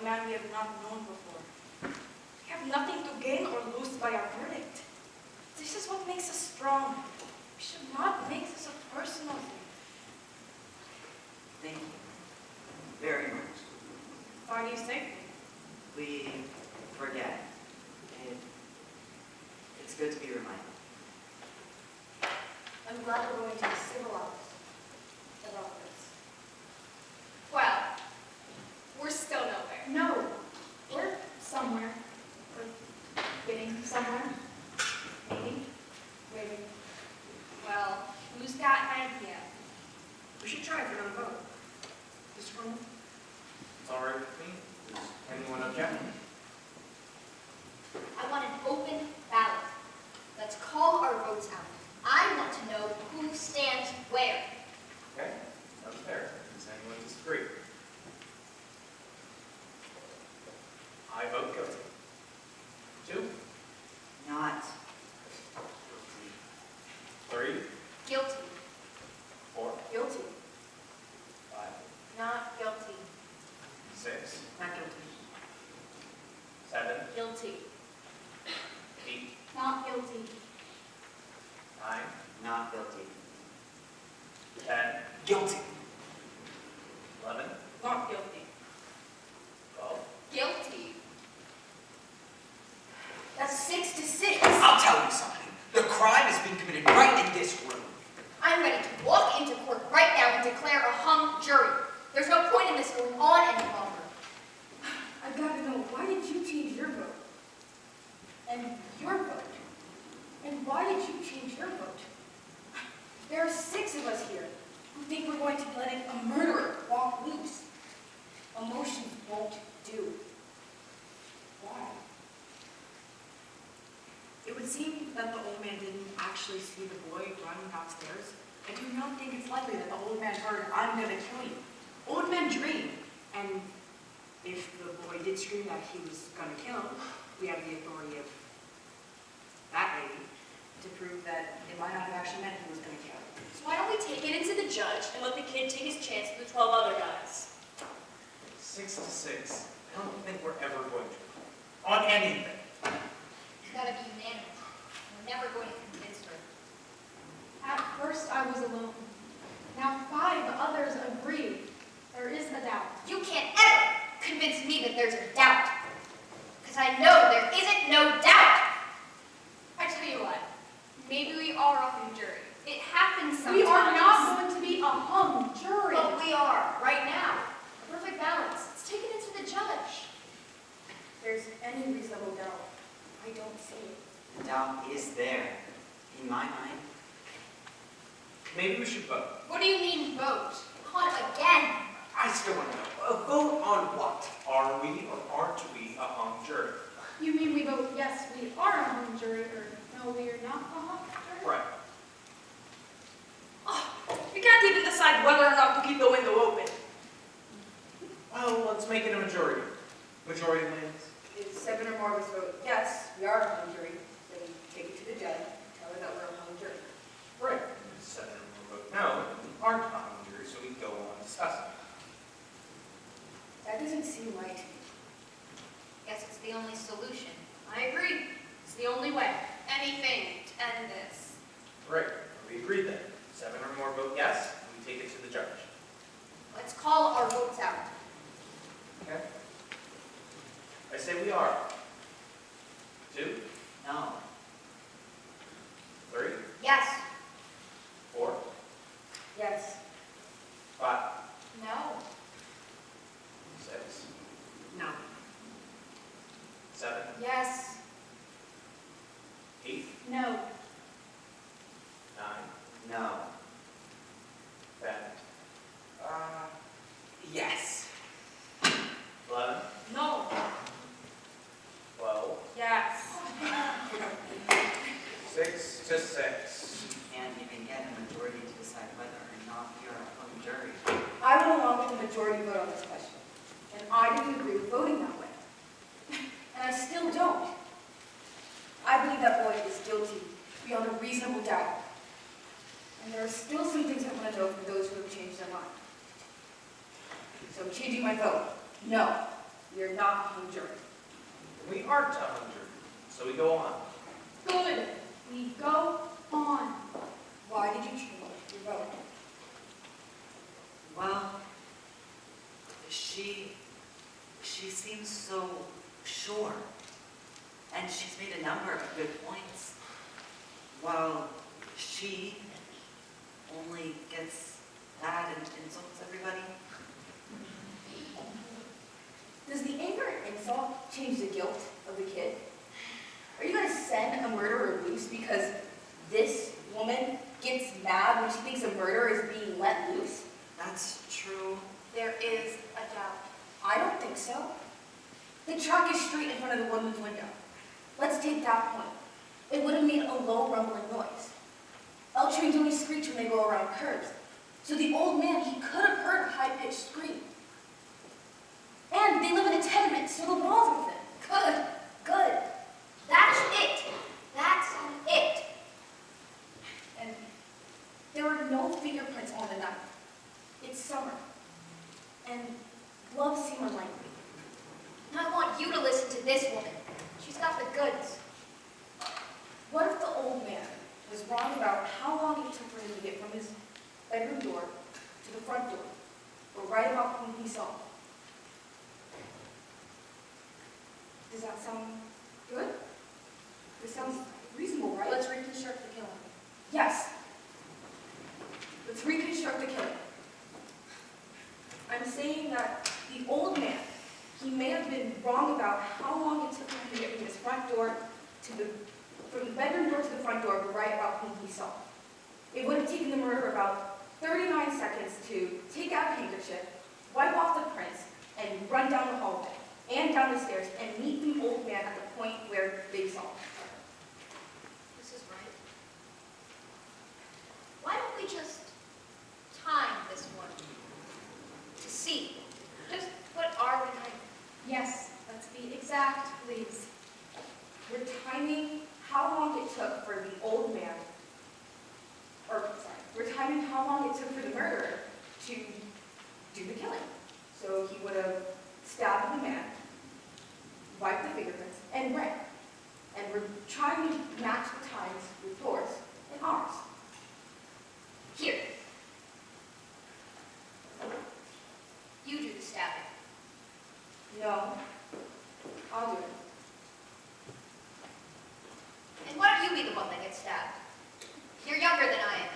man we have not known before. We have nothing to gain or lose by our verdict. This is what makes us strong. We should not make this a personal thing. Thank you very much. Why do you say? We forget. It's good to be reminded. I'm glad we're going to be civilized about this. Well, we're still nowhere. No, we're somewhere. We're getting somewhere. Maybe. Maybe. Well, who's got an idea? We should try for another vote. This room? It's all right with me. Does anyone object? I want an open ballot. Let's call our votes out. I want to know who stands where. Okay, sounds fair. Does anyone disagree? I vote guilty. 2, Not 3, Guilty. 4, Guilty. 5, Not guilty. 6, not guilty. 7, Guilty. 8, Not guilty. 9, Not guilty. 10, Guilty. 11, Not guilty. 12. Guilty. That's 6 to 6. I'll tell you something. The crime is being committed right in this room. I'm ready to walk into court right now and declare a hung jury. There's no point in this going on any longer. I've got to know, why did you change your vote? And your vote? And why did you change your vote? There are 6 of us here who think we're going to be letting a murderer walk loose. Emotions won't do. Why? It would seem that the old man didn't actually see the boy running downstairs. I do not think it's likely that the old man heard, "I'm gonna kill you." Old men dream, and if the boy did scream that he was gonna kill him, we have the authority of that lady to prove that it might not have actually meant he was gonna kill him. So why don't we take it into the judge and let the kid take his chance with the 12 other guys? 6 to 6. I don't think we're ever going to. On anything. It's got to be unanimous. We're never going to convince her. At first I was alone. Now 5 others agree. There is a doubt. You can't ever convince me that there's a doubt. Because I know there isn't no doubt. I tell you what, maybe we are a hung jury. It happens sometimes. We are not going to be a hung jury. But we are, right now. Perfect balance. Let's take it into the judge. If there's any reasonable doubt, I don't see it. The doubt is there, in my mind. Maybe we should vote. What do you mean vote? On again. I still want to know. A vote on what? Are we or aren't we a hung jury? You mean we vote yes, we are a hung jury, or no, we are not a hung jury? Right. We can't even decide whether or not to keep the window open. Well, let's make it a majority. Majority wins. If 7 or more of us vote yes, we are a hung jury, then we take it to the judge, tell her that we're a hung jury. Right. If 7 or more vote no, we aren't a hung jury, so we go on discussing. That doesn't seem right to me. Guess it's the only solution. I agree. It's the only way. Anything to end this. Right. We agreed then. 7 or more vote yes, and we take it to the judge. Let's call our votes out. Okay. I say we are. 2, jury. I went along with the majority vote on this question, and I didn't agree with voting that way. And I still don't. I believe that boy is guilty beyond a reasonable doubt. And there are still some things I want to know from those who have changed their mind. So I'm changing my vote. No, we are not a hung jury. We aren't a hung jury, so we go on. Good. We go on. Why did you change your vote? Well, she seems so sure. And she's made a number of good points. While she only gets mad and insults everybody. Does the anger and insult change the guilt of the kid? Are you going to send a murderer loose because this woman gets mad when she thinks a murderer is being let loose? That's true. There is a doubt. I don't think so. The truck is straight in front of the woman's window. Let's take that point. It would have made a low rumbling noise. L trains only screech when they go around curves. So the old man, he could have heard a high-pitched scream. And they live in a tenement, so the walls are thin. Good, good. That's it. That's it. And there were no fingerprints on the knife. It's summer. And gloves seem unlikely. I want you to listen to this woman. She's got the goods. What if the old man was wrong about how long it took for him to get from his bedroom door to the front door, or right about whom he saw? Does that sound good? This sounds reasonable, right? Let's reconstruct the killing. Yes. Let's reconstruct the killing. I'm saying that the old man, he may have been wrong about how long it took him to get from his front door to from the bedroom door to the front door, but right about whom he saw. It would have taken the murderer about 39 seconds to take out a handkerchief, wipe off the prints, and run down the hallway and down the stairs and meet the old man at the point where they saw him. This is right. Why don't we just time this one to see? Just what are we doing? Yes, let's be exact, please. We're timing how long it took for the old man, we're timing how long it took for the murderer to do the killing. So he would have stabbed the man, wiped the fingerprints, and ran. And we're trying to match the times with yours and ours. Here. You do the stabbing. No, I'll do it. And why don't you be the one that gets stabbed? You're younger than I am.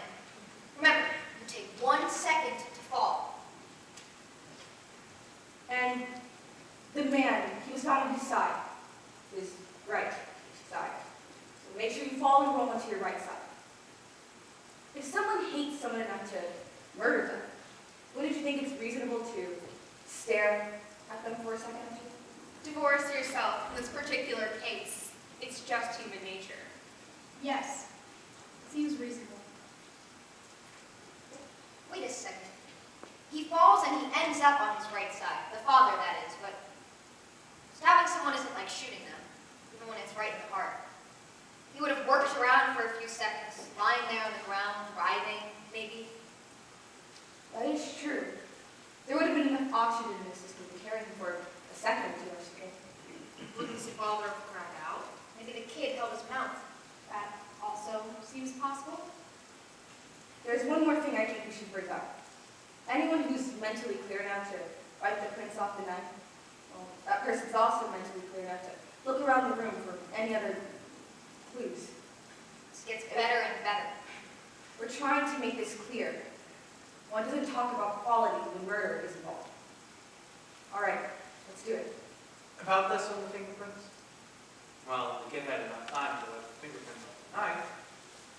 And remember, you take 1 second to fall. And the man, he was found on his side, his right side. So make sure you fall and roll onto your right side. If someone hates someone enough to murder them, wouldn't you think it's reasonable to stare at them for a second or two? Divorce yourself in this particular case. It's just human nature. Yes. Seems reasonable. Wait a second. He falls and he ends up on his right side. The father, that is. But stabbing someone isn't like shooting them, even when it's right in the heart. He would have worked around for a few seconds, lying there on the ground, writhing, maybe. That is true. There would have been enough oxygen in the system to carry him for a second or two, I suppose. Wouldn't the father have cried out? Maybe the kid held his mouth. That also seems possible. There's one more thing I think we should bring up. Anyone who's mentally clear enough to wipe the prints off the knife, well, that person's also mentally clear enough to look around the room for any other clues. This gets better and better. We're trying to make this clear. One doesn't talk about quality when murder is involved. All right, let's do it. About this on the fingerprints? Well, the kid had enough time to wipe the fingerprints off the knife.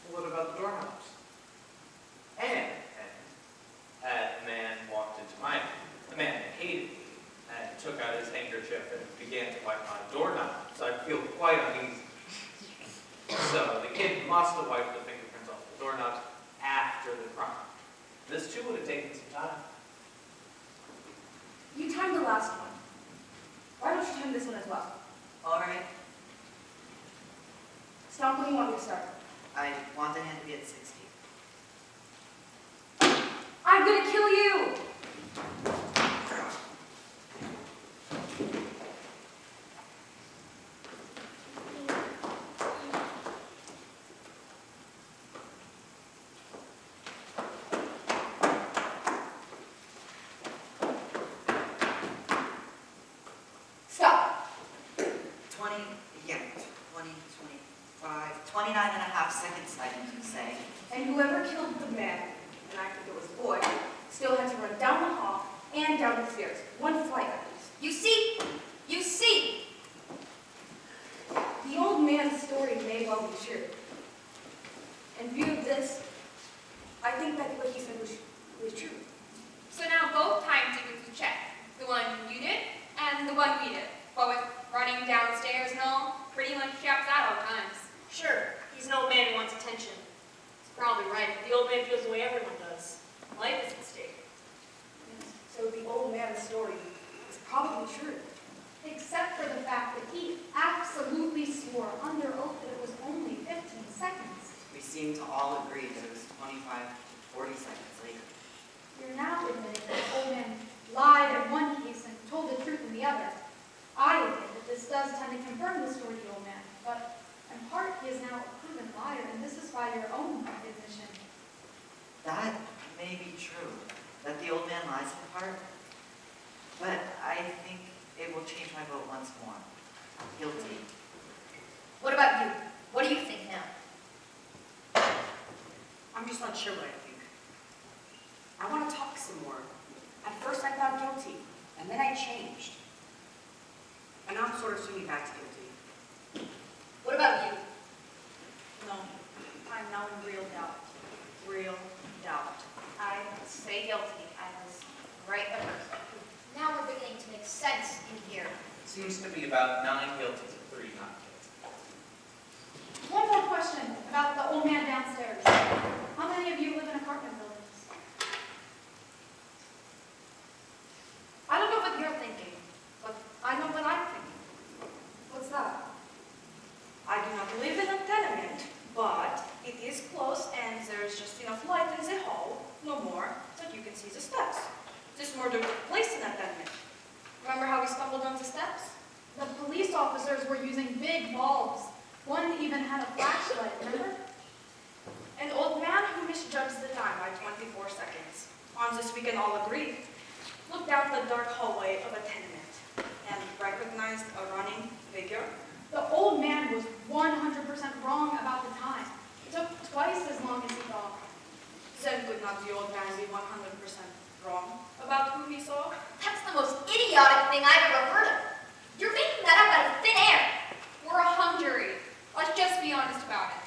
Well, what about the doorknobs? And a man walked into my home, a man that hated me, and took out his handkerchief and began to wipe my doorknob. So I feel quite uneasy. So the kid must have wiped the fingerprints off the doorknobs after the crime. This too would have taken some time. do you want me to start? I want the hand to be at 60. I'm gonna kill you! Stop. 20, yeah, 20, 25, 29 and a half seconds, I think you say. And whoever killed the man, and I think it was the boy, still had to run down the hall and down the stairs. One flight at least. You see? You see? The old man's story may well be true. In view of this, I think that what he said was true. So now both time tickets to check. The one you did and the one we did. But with running downstairs and all, pretty much checks out all times. Sure, he's an old man who wants attention. He's probably right. The old man feels the way everyone does. Life is at stake. So the old man's story is probably true. Except for the fact that he absolutely swore under oath that it was only 15 seconds. We seem to all agree that it was 25 to 40 seconds later. You're now admitting that the old man lied in one case and told the truth in the other. I admit that this does tend to confirm the story of the old man, but in part he is now a proven liar, and this is by your own admission. That may be true, that the old man lies in part, but I think it will change my vote once more. Guilty. What about you? What do you think now? I'm just not sure what I think. I want to talk some more. At first I thought guilty, and then I changed. And now I'm sort of swinging back to guilty. What about you? No, I'm now in real doubt. Real doubt. I say guilty. I was right the first time. Now we're beginning to make sense in here. Seems to be about 9 guilty to 3 not guilty. One more question about the old man downstairs. How many of you live in apartment buildings? I don't know what you're thinking, but I know what I'm thinking. What's that? I do not live in a tenement, but it is close and there's just enough light in the hall, no more, that you can see the steps. This murder took place in a tenement. Remember how we stumbled on the steps? The police officers were using big bulbs. One even had a flashlight, remember? An old man who misjudged the time by 24 seconds. On this we can all agree. Looked down the dark hallway of a tenement and recognized a running figure. The old man was 100% wrong about the time. It took twice as long as he thought. Then could not the old man be 100% wrong about who he saw? That's the most idiotic thing I've ever heard of. You're making that up out of thin air. We're a hung jury. Let's just be honest about it.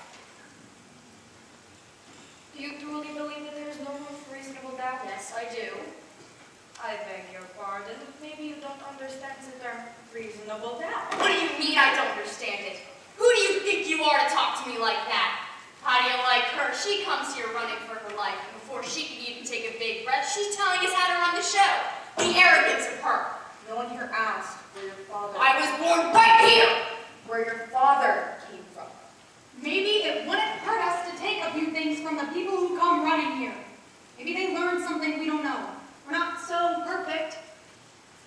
Do you truly believe that there is no room for reasonable doubt? Yes, I do. I beg your pardon. Maybe you don't understand the term reasonable doubt. What do you mean I don't understand it? Who do you think you are to talk to me like that? How do you like her? She comes here running for her life, and before she can even take a big breath, she's telling us how to run the show. The arrogance of her. No one here asked where your father... I was born right here! Where your father came from. Maybe it wouldn't hurt us to take a few things from the people who come running here. Maybe they learned something we don't know. We're not so perfect.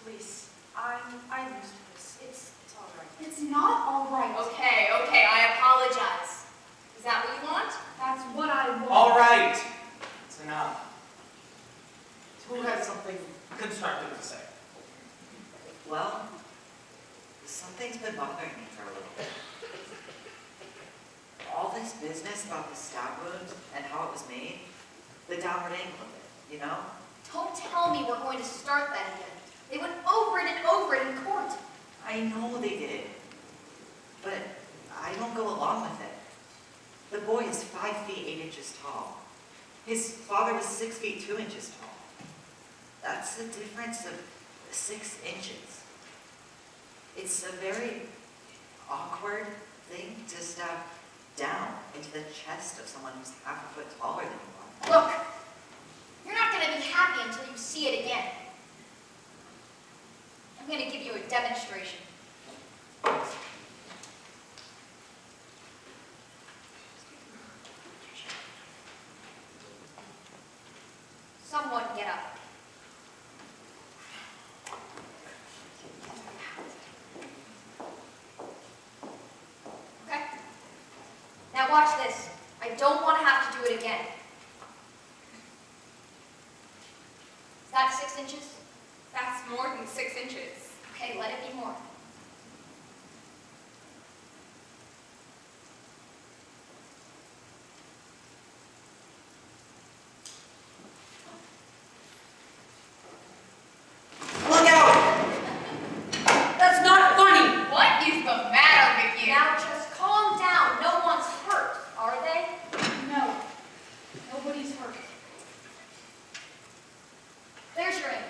Please, I'm used to this. It's all right. It's not all right. Okay, I apologize. Is that what you want? That's what I want. All right, it's enough. Who has something constructive to say? Well, something's been bothering me for a little bit. All this business about the stab wound and how it was made, the downward angle of it, you know? Don't tell me we're going to start that again. They went over it and over it in court. I know they did, but I don't go along with it. The boy is 5 feet 8 inches tall. His father was 6 feet 2 inches tall. That's a difference of 6 inches. It's a very awkward thing to stab down into the chest of someone who's half a foot taller than you are. Look, you're not going to be happy until you see it again. I'm going to give you a demonstration. Someone get up. Okay. Now watch this. I don't want to have to do it again. Is that 6 inches? That's more than 6 inches. Okay, let it be more. Look out! That's not funny! What is the matter with you? Now just calm down. No one's hurt, are they? No, nobody's hurt. There's your anger.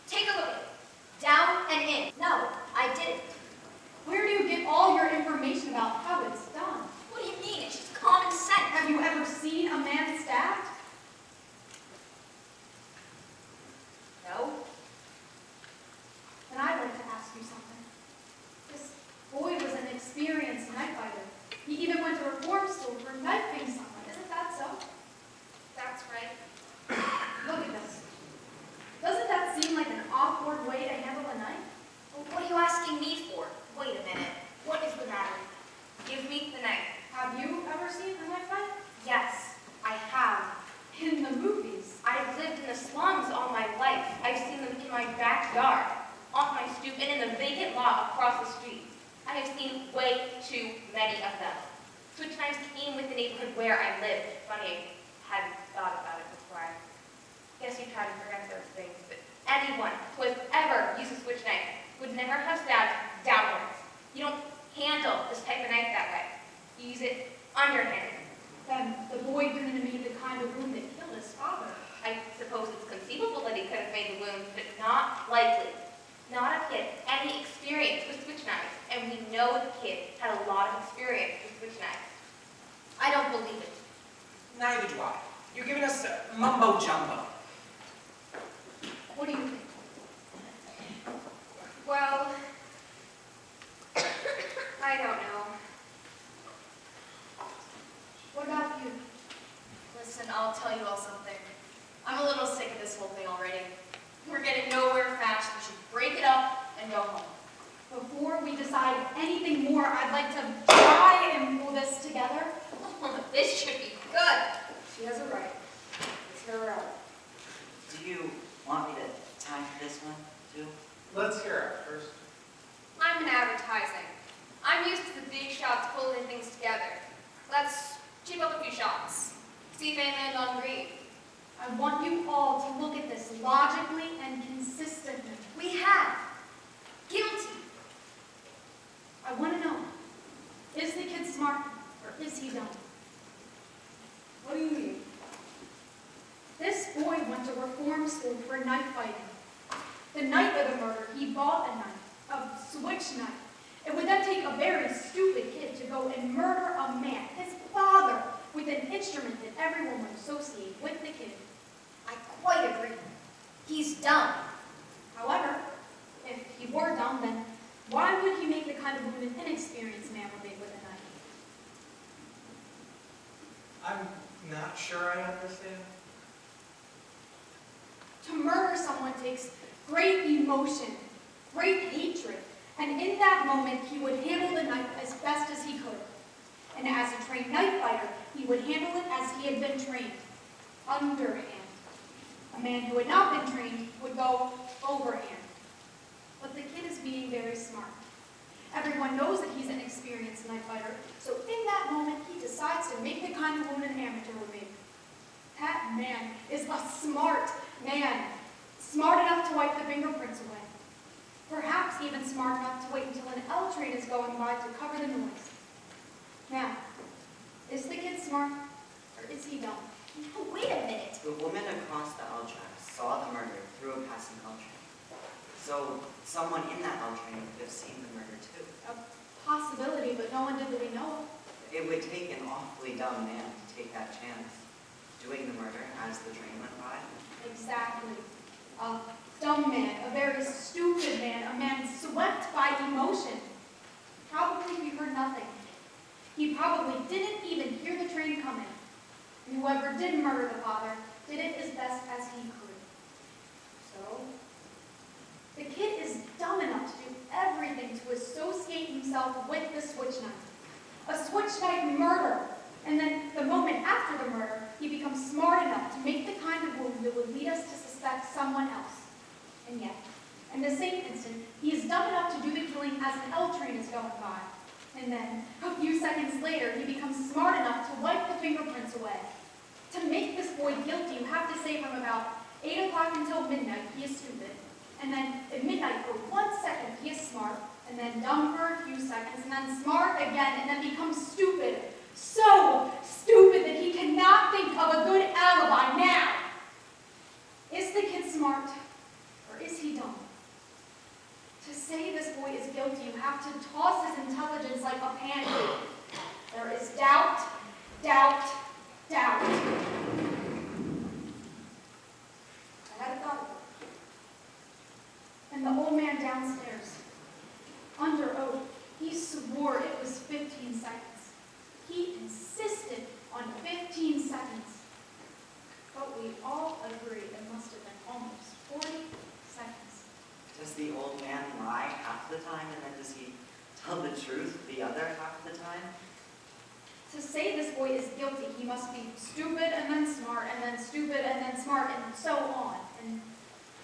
Take a look at it. Down and in. No, I didn't. Where do you get all your information about how it's done? What do you mean? It's just common sense. Have you ever seen a man stabbed? No. Then I'd like to ask you something. This boy was an experienced knife fighter. He even went to reform school for knifing someone. Isn't that so? That's right. Look at this. Doesn't that seem like an awkward way to handle a knife? Well, what are you asking me for? Wait a minute. What is the matter? Give me the knife. Have you ever seen a knife fight? Yes, I have. In the movies. I've lived in the slums all my life. I've seen them in my backyard, on my stoop, and in the vacant lot across the street. I have seen way too many of them. Switch knives came with the neighborhood where I lived. Funny, I hadn't thought about it before. I guess you try to forget those things, but anyone who has ever used a switch knife would never have stabbed downwards. You don't handle this type of knife that way. You use it underhanded. Then the boy couldn't have made the kind of wound that killed his father. I suppose it's conceivable that he could have made the wound, but not likely. Not if he had any experience with switch knives, and we know the kid had a lot of experience with switch knives. I don't believe it. Neither do I. You're giving us mumbo jumbo. What do you think? Well, I don't know. What about you? Listen, I'll tell you all something. I'm a little sick of this whole thing already. We're getting nowhere fast. We should break it up and go home. Before we decide anything more, I'd like to try and pull this together. This should be good. She has a right. It's her right. Do you want me to time this one, too? Let's hear it first. I'm in advertising. I'm used to the big shots pulling things together. Let's cheap up a few shots. See if they land on green. I want you all to look at this logically and consistently. We have. Guilty. I want to know, is the kid smart or is he dumb? What do you mean? This boy went to reform school for knife fighting. The night of the murder, he bought a knife, a switch knife. It would then take a very stupid kid to go and murder a man, his father, with an instrument that everyone would associate with the kid. I quite agree. He's dumb. However, if he were dumb, then why would he make the kind of wound an inexperienced man would make with a knife? I'm not sure I understand. To murder someone takes great emotion, great hatred, and in that moment he would handle the knife as best as he could. And as a trained knife fighter, he would handle it as he had been trained, underhand. A man who had not been trained would go overhand. But the kid is being very smart. Everyone knows that he's an experienced knife fighter, so in that moment he decides to make the kind of wound an amateur would make. That man is a smart man, smart enough to wipe the fingerprints away. Perhaps even smart enough to wait until an L train is going by to cover the noise. Now, is the kid smart or is he dumb? No, wait a minute. The woman across the L tracks saw the murder through a passing L train. So someone in that L train could have seen the murder too. A possibility, but no one did that we know of. It would take an awfully dumb man to take that chance, doing the murder as the train went by. Exactly. A dumb man, a very stupid man, a man swept by emotion. Probably he heard nothing. He probably didn't even hear the train coming. And whoever did murder the father did it as best as he could. In the same instant, he is dumb enough to do the killing as an L train is going by. And then, a few seconds later, he becomes smart enough to wipe the fingerprints away. To make this boy guilty, you have to say from about 8 o'clock until midnight, he is stupid. And then at midnight, for 1 second, he is smart. And then dumb for a few seconds, and then smart again, and then becomes stupid. So stupid that he cannot think of a good alibi now. Is the kid smart, or is he dumb? To say this boy is guilty, you have to toss his intelligence like a pancake. There is doubt, doubt, doubt. I had a thought. And the old man downstairs, under oath, he swore it was 15 seconds. He insisted on 15 seconds. But we all agree it must have been almost 40 seconds. Does the old man lie half the time, and then does he tell the truth the other half of the time? To say this boy is guilty, he must be stupid and then smart, and then stupid and then smart, and so on. And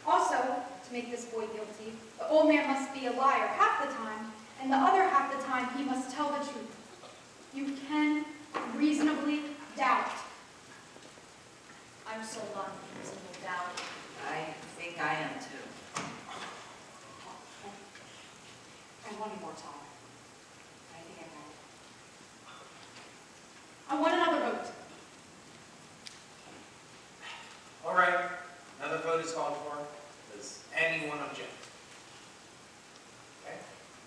also, to make this boy guilty, the old man must be a liar half the time, and the other half the time he must tell the truth. You can reasonably doubt. I'm sold on reasonable doubt. I think I am too. And one more time. I think I I want another vote. All right, another vote is called for. Does anyone object? Okay,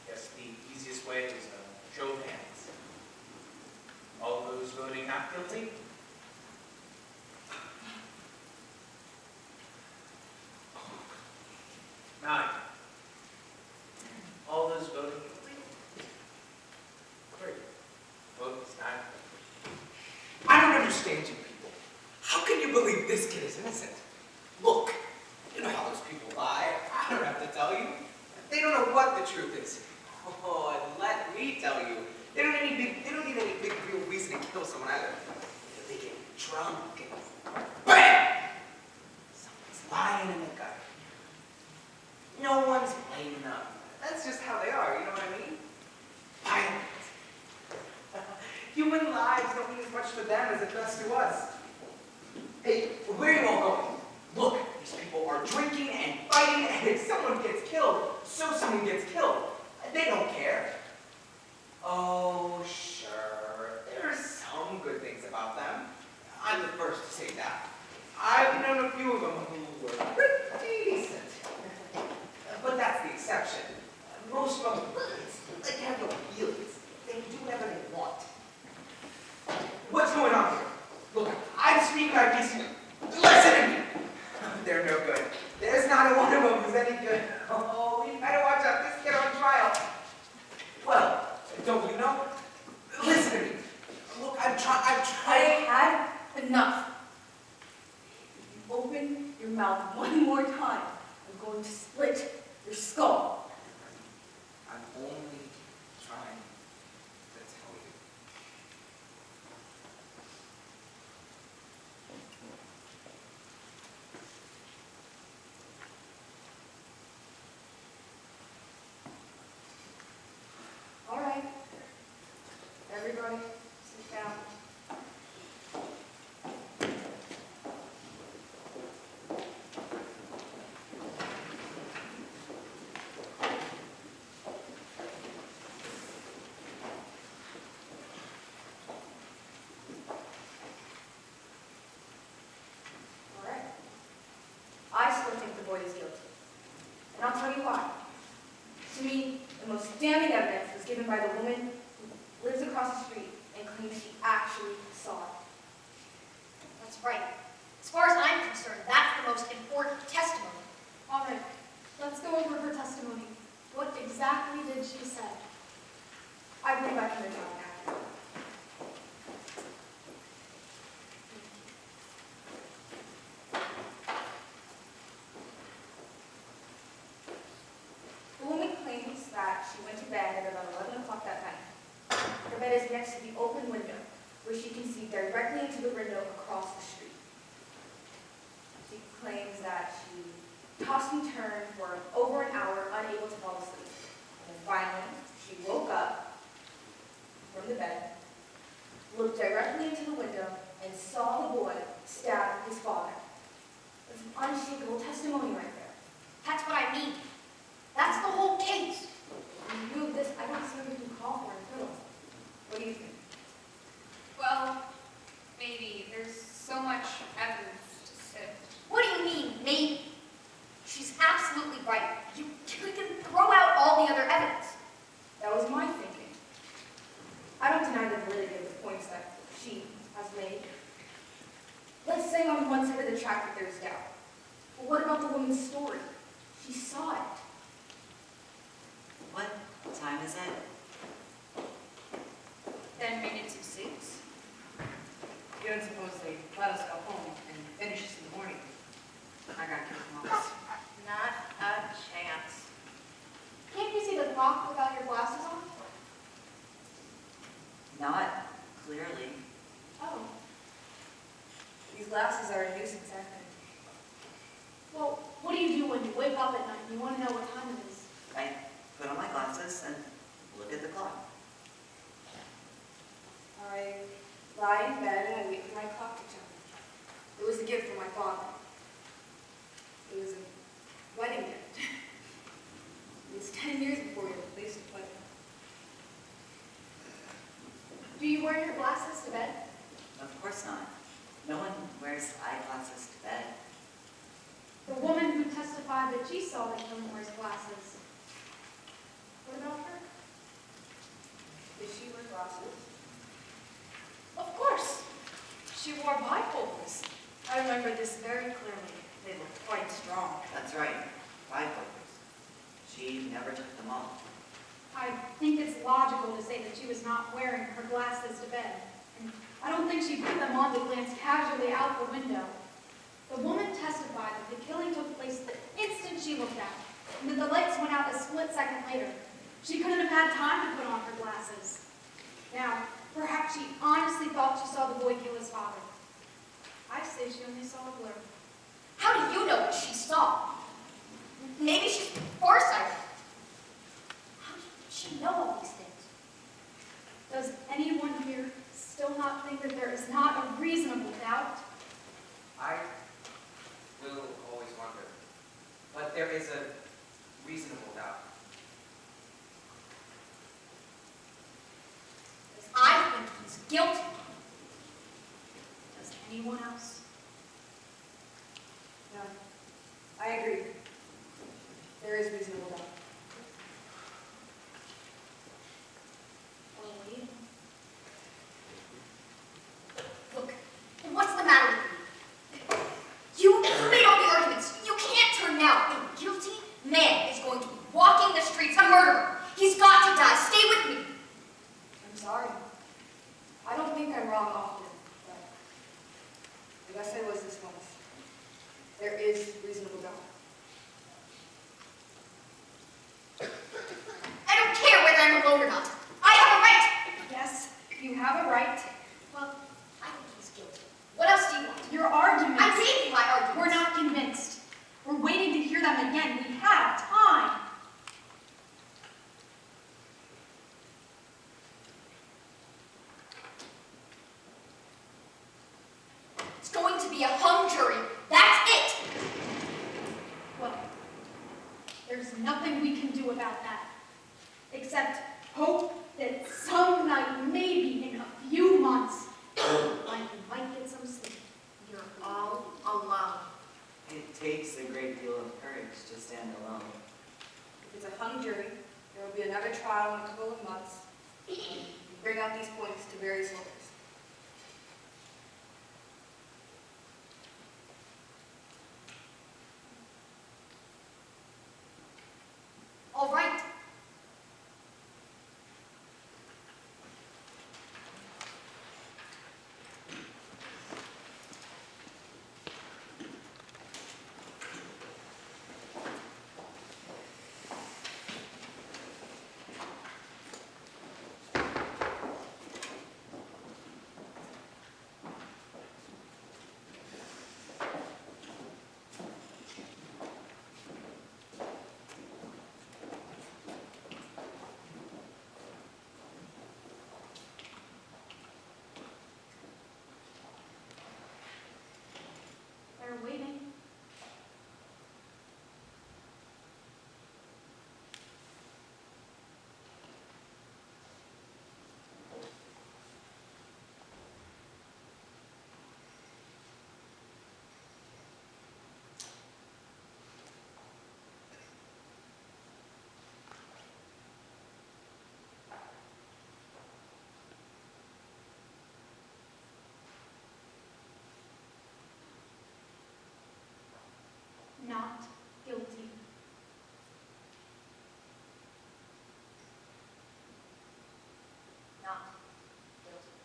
guess the easiest way is a show of hands. All those voting not guilty? Nine. All those voting guilty? 3. Vote is not guilty. I don't understand you people. How can you believe this kid is innocent? Look, you know how those people lie. I don't have to tell you. They don't know what the truth is. Oh, and let me tell you, they don't need any big real reason to kill someone either. They get drunk and BAM! Someone's lying in the gutter. No one's blaming them. That's just how they are, you know what I mean? Violent. Human lives don't mean as much to them as it does to us. Hey, where are you all going? Look, these people are drinking and fighting, and if someone gets killed, so someone gets killed. They don't care. Oh, sure, there are some good things about them. I'm the first to say that. I've known a few of them who were pretty decent. But that's the exception. Most of them, they have no feelings. They can do whatever they want. What's going on here? Look, I'm speaking my piece. Listen to me. They're no good. There's not a one of them who's any good. Oh, we better watch out. This kid on trial. Well, don't you know? Listen to me. Look, I'm trying. I had enough. If you open your mouth one more time, I'm going to split your skull. I'm only trying to tell you. All right. Everybody, sit down. All right. I still think the boy is guilty. And I'll tell you why. To me, the most damning evidence was given by the woman who lives across the street and claims she actually saw it. That's right. As far as I'm concerned, that's the most important testimony. All right, let's go over her testimony. What exactly did she say? I believe I can read on that. The woman claims that she went to bed at about 11 o'clock that night. Her bed is next to the open window, where she can see directly into the window across the street. She claims that she tossed and turned for over an hour directly into the window and saw the boy stab his father. That's an unshakable testimony right there. That's what I mean. That's the whole case. In view of this, I don't see what we can call for acquittal. What do you think? Well, maybe. There's so much evidence to sift. What do you mean, maybe? She's absolutely right. You can throw out all the other evidence. That was my thinking. I don't deny the validity of the points that she has made. Let's say on one side of the track that there's doubt. But what about the woman's story? She saw it. What time is it? 10 minutes of 6. You don't suppose they let us go home and finish this in the morning? I gotta keep them off. Not a chance. Can't you see the clock without your glasses on? Not clearly. Oh, These glasses are a nuisance, aren't they? well, what do you do when you wake up at night and you want to know what time it is? I put on my glasses and look at the clock. I lie in bed and I wait for my clock to chime. It was a gift from my father. It was a wedding gift. It was 10 years before we replaced it, but Do you wear your glasses to bed? Of course not. No one wears eyeglasses to bed. The woman who testified that she saw the killing wears glasses. What about her? did she wear glasses? Of course. She wore bifocals. I remember this very clearly. They look quite strong. That's right, bifocals. She never took them off. I think it's logical to say that she was not wearing her glasses to bed. And I don't think she put them on to glance casually out the window. The woman testified that the killing took place the instant she looked out, and that the lights went out a split second later. She couldn't have had time to put on her glasses. Now, perhaps she honestly thought she saw the boy kill his father. I say she only saw a blur. How do you know what she saw? Maybe she's farsighted. How did she know all these things? Does anyone here still not think that there is not a reasonable doubt? I will always wonder, but there is a reasonable doubt. I think he's guilty. Does anyone else? No. I agree. There is reasonable doubt. Only. Look, what's the matter with you? You made all the arguments. You can't turn now. A guilty man is going to be walking the streets a murderer. He's got to die. Stay with me. I'm sorry. I don't think I'm wrong often, but I guess I was this once. There is reasonable doubt. I don't care whether I'm alone or not. I have a right. Yes, you have a right. Well, I think he's guilty. What else do you want? Your arguments. I gave you my arguments. We're not convinced. We're waiting to hear them again. We have time. It's going to be a hung jury. That's it. Well, there's nothing we can do about that, except hope that some night, maybe in a few months, I might get some sleep. You're all alone. It takes a great deal of courage to stand alone. If it's a hung jury, there will be another trial in a couple of months. And you bring out these points to various lawyers. All right. not guilty. Not guilty.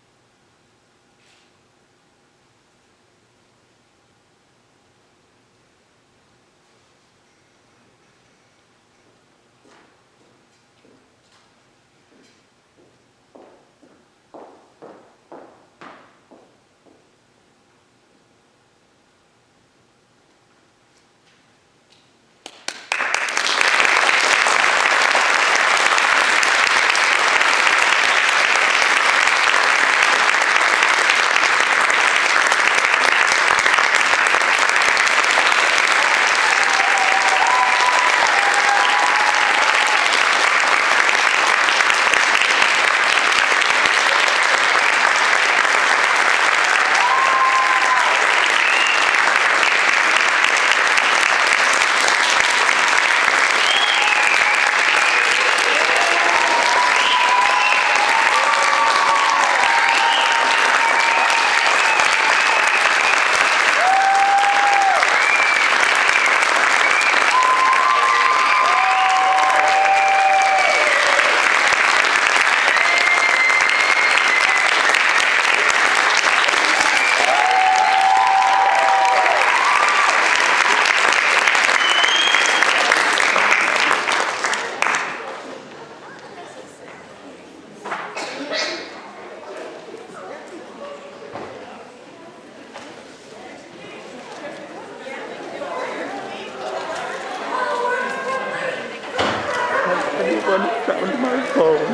Anyone found my phone?